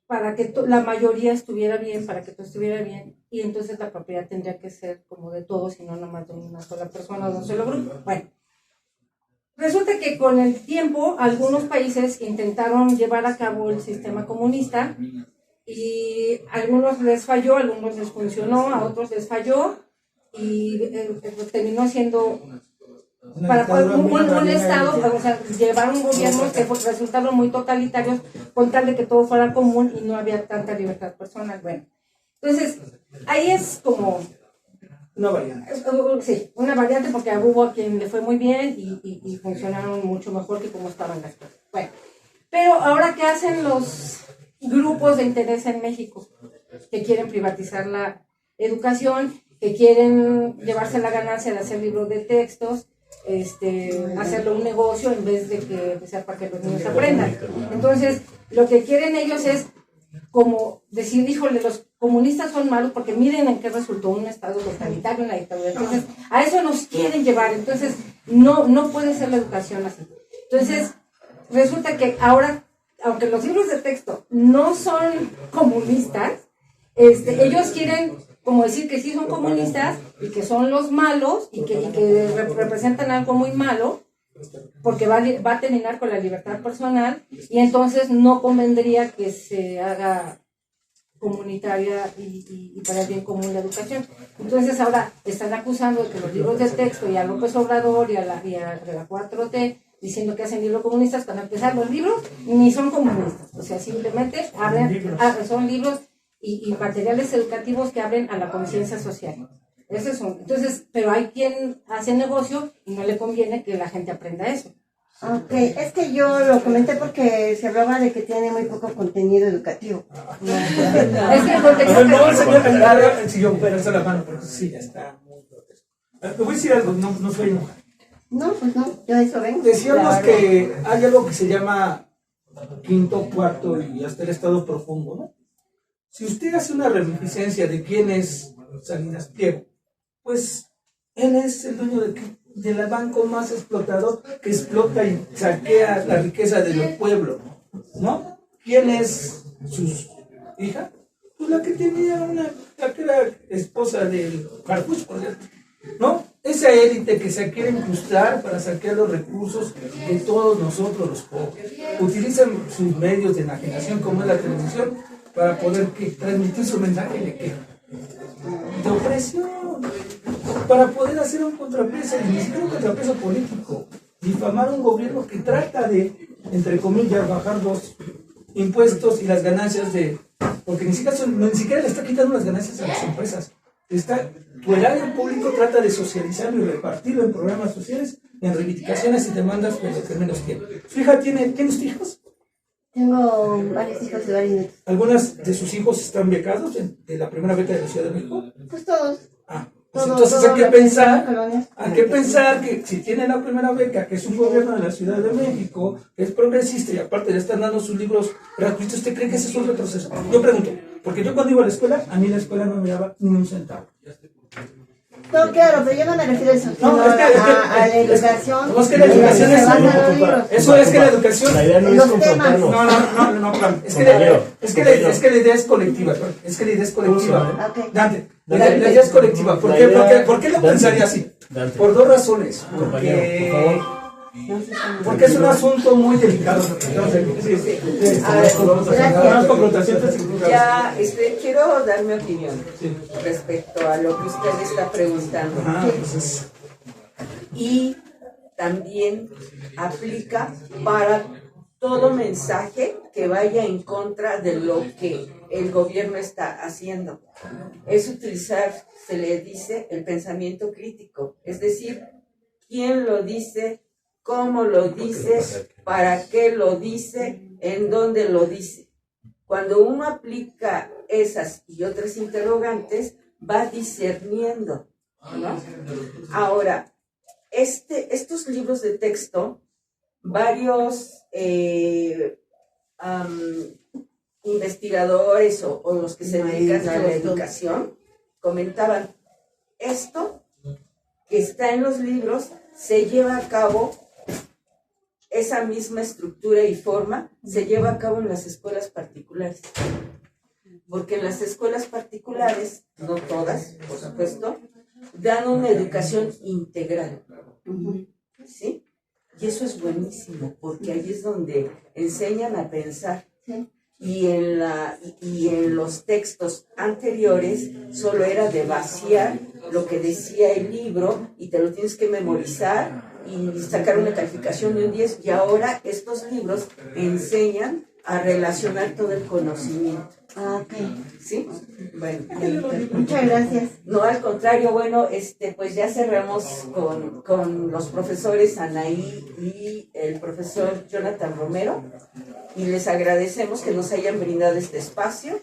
para que la mayoría estuviera bien, para que todo estuviera bien, y entonces la propiedad tendría que ser como de todos y no nomás de una sola persona o de un solo grupo. Bueno, resulta que con el tiempo algunos países intentaron llevar a cabo el sistema comunista y a algunos les falló, a algunos les funcionó, a otros les falló y terminó siendo para un estado, o sea, llevaron gobiernos que resultaron muy totalitarios con tal de que todo fuera común y no había tanta libertad personal. Bueno, entonces ahí es como una variante. Sí, una variante porque hubo a quien le fue muy bien y funcionaron mucho mejor que como estaban las cosas. Bueno, pero ahora, ¿qué hacen los grupos de interés en México? Que quieren privatizar la educación, que quieren llevarse la ganancia de hacer libros de textos, hacerlo un negocio en vez de que sea para que los niños aprendan. Entonces, lo que quieren ellos es como decir, híjole, los comunistas son malos porque miren en qué resultó un estado totalitario en la dictadura. Entonces, a eso nos quieren llevar. Entonces, no puede ser la educación así. Entonces, resulta que ahora, aunque los libros de texto no son comunistas, ellos quieren como decir que sí son comunistas y que son los malos y que representan algo muy malo porque va a terminar con la libertad personal y entonces no convendría que se haga comunitaria y para el bien común la educación. Entonces ahora están acusando de que los libros de texto y a López Obrador y a la 4T diciendo que hacen libros comunistas, cuando empezar los libros ni son comunistas, o sea, simplemente son libros y materiales educativos que abren a la conciencia social. Esos son. Entonces, pero hay quien hace negocio y no le conviene que la gente aprenda eso. Ok, es que yo lo comenté porque se hablaba de que tiene muy poco contenido educativo. Es que el contenido no, el señor Andrade, el sillón, pero alza la mano, porque sí, ya está muy grotesco. Te voy a decir algo, no soy enojado. No, pues no, yo eso vengo. Decíamos que hay algo que se llama quinto, cuarto y hasta el estado profundo, ¿no? Si usted hace una reminiscencia de quién es Salinas Pliego, pues él es el dueño del banco más explotador que explota y saquea la riqueza del pueblo, ¿no? ¿Quién es su hija? Pues la que tenía la que era esposa del Carpuch, por ejemplo, ¿no? Esa élite que se quiere incrustar para saquear los recursos de todos nosotros los pobres. Utilizan sus medios de enajenación como es la televisión para poder transmitir su mensaje de opresión, para poder hacer un contrapeso, y ni siquiera un contrapeso político, difamar un gobierno que trata de, entre comillas, bajar los impuestos y las ganancias porque ni siquiera le está quitando las ganancias a las empresas. Tu erario público trata de socializarlo y repartirlo en programas sociales, en reivindicaciones y demandas de los que menos tienen. ¿Su hija tiene hijos? Tengo varios hijos y varios nietos. ¿Algunas de sus hijos están becados de la primera beca de la Ciudad de México? Pues todos. Pues entonces hay que pensar que si tiene la primera beca, que es un gobierno de la Ciudad de México, que es progresista y aparte le están dando sus libros gratuitos, ¿usted cree que ese es un retroceso? Yo pregunto, porque yo cuando iba a la escuela, a mí la escuela no me daba ni un centavo. No, claro, pero yo no me refiero a eso, sino No, es que- a la educación. No, es que la educación se es basa en los libros. Eso es que la educación. La idea no es Los confrontarnos. No, Fran. Es que Compañero, la idea es colectiva, Fran. Es que la idea es colectiva. Ok. Dante, la idea es colectiva. ¿Por qué, por qué lo pensaría así? Dante. Por dos razones. Compañero, por favor. Porque es un asunto muy delicado. Ya, quiero dar mi opinión respecto a lo que usted está preguntando. Y también aplica para todo mensaje que vaya en contra de lo que el gobierno está haciendo. Es utilizar, se le dice, el pensamiento crítico, es decir, quién lo dice, cómo lo dice, para qué lo dice, en dónde lo dice. Cuando uno aplica esas y otras interrogantes, va discerniendo, ¿no? Ahora, estos libros de texto, varios investigadores o los que se dedican a la educación comentaban, esto que está en los libros se lleva a cabo, esa misma estructura y forma se lleva a cabo en las escuelas particulares. Porque en las escuelas particulares, no todas, por supuesto, dan una educación integral. ¿Sí? Y eso es buenísimo, porque ahí es donde enseñan a pensar. Y en los textos anteriores solo era de vaciar lo que decía el libro y te lo tienes que memorizar y sacar una calificación de un 10, y ahora estos libros enseñan a relacionar todo el conocimiento. Ok. ¿Sí? Bueno. Muchas gracias. No, al contrario, bueno, pues ya cerramos con los profesores Anaí y el profesor Jonathan Romero, y les agradecemos que nos hayan brindado este espacio,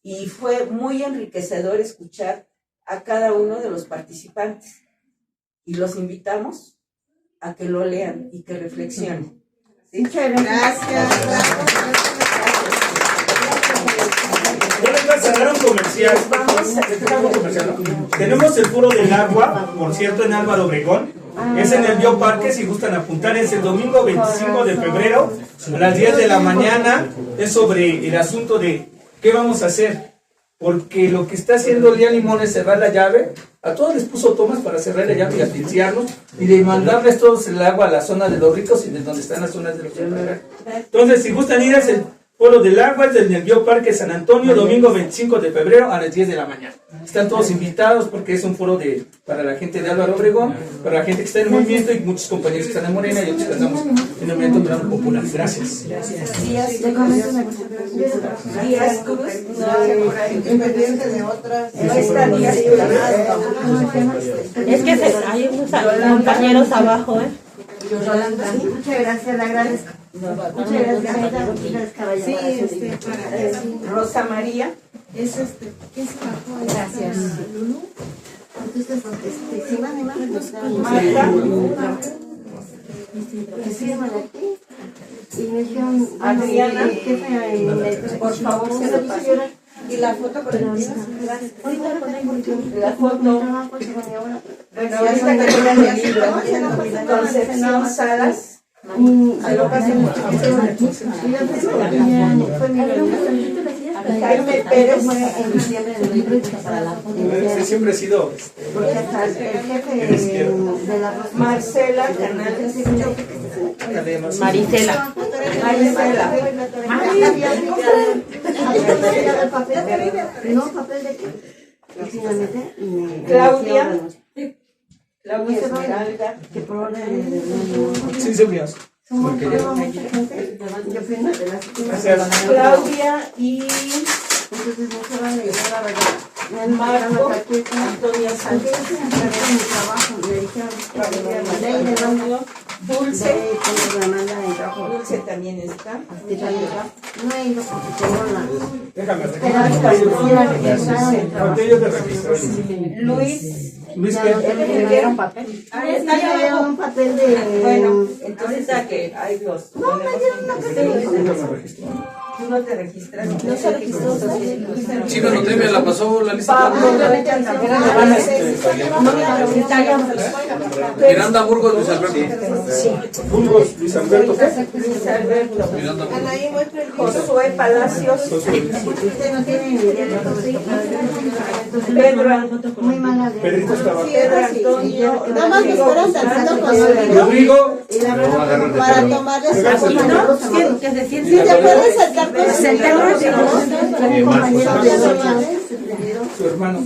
y fue muy enriquecedor escuchar a cada uno de los participantes, y los invitamos a que lo lean y que reflexionen. ¿Sí? Muchas gracias. Yo les voy a cerrar un comercial. Tenemos el Foro del Agua, por cierto, en Álvaro Obregón. Es en el Bioparque, si gustan apuntar, es el domingo 25 de febrero a las 10 de la mañana. Es sobre el asunto de qué vamos a hacer. Porque lo que está haciendo Lía Limón es cerrar la llave. A todos les puso tomas para cerrar la llave y asfixiarnos y de mandarles todos el agua a la zona de los ricos y de donde están las zonas de los pobres. Entonces, si gustan ir, es el Foro del Agua, es del Bioparque San Antonio, domingo 25 de febrero a las 10 de la mañana. Están todos invitados porque es un foro para la gente de Álvaro Obregón, para la gente que está en el movimiento y muchos compañeros que están en Morena y otros que estamos en el movimiento Moreno Popular. Gracias. Díaz Cruz, Independiente de otras. no está Díaz Es que hay unos compañeros abajo, ¿eh? Yolanda. Muchas gracias, le agradezco. Muchas gracias, caballero. Sí, para Rosa María. es ¿quién se bajó? Gracias. Lulú. Entonces, sí, Marta. porque sí, aquí. Y me dijeron, Adriana, jefe, por favor, se lo paso. Y la foto con el La foto. Bueno, ahorita que tengan el libro, Concepción Salas. Ahí lo pasen. Jaime Pérez. en diciembre del libro para la foto. Siempre he sido. Porque hasta el jefe de la Marcela Canales. Marisela. No, papel de qué. Y finalmente Claudia. Claudia Esmeralda. que por orden de Sí, sí, míos. somos mucha gente. Yo fui una de las últimas. Gracias. Claudia y Entonces no se van a llevar a bailar. Marco Antonia Porque Sánchez. yo mi trabajo, me dijeron, Dulce. tengo la manda en trabajo. Dulce también está. Que también no he ido porque tengo la... Déjame Porque yo te registro. Luis. Luis, ya ¿qué? me dieron papel. Está Me dieron un papel de... Bueno, entonces a que hay dos. No, me dieron una carta. Déjame registrar. Tú no te registras. ¿No se registró usted? Chino no me la pasó la lista. Pablo, Miranda Burgos, Luis Alberto. Burgos, Luis Alberto, ¿qué? Luis Alberto. Miranda Burgos. Anaí, muestra el Josué Palacios. Usted no tiene ni idea de todo esto. Pedro. Muy mala de Pedrito está abajo. Pedro Antonio. Nada más me esperan tantito con Rodrigo. y la verdad, para tomarles la foto. Que se Si siente. te puedes sentar con Sentémonos. un compañero de Su hermano.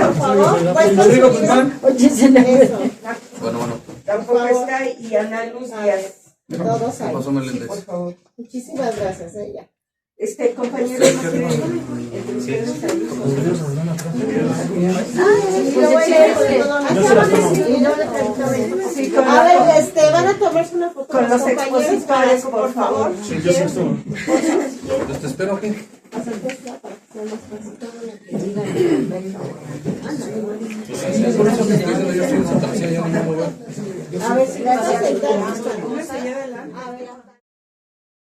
por favor. Rodrigo Guzmán. Bueno. Tampoco está y Ana Luz Díaz. Todos ahí. Pasó Sí, Meléndez. por favor. Muchísimas gracias, ella. Compañeros, ¿no quieren entre ustedes ahí? A ver, van a tomarse una foto Con los compañeros expositores, por favor. Sí, yo sí estoy. Pues te espero aquí. A ver si vas a sentar. A ver.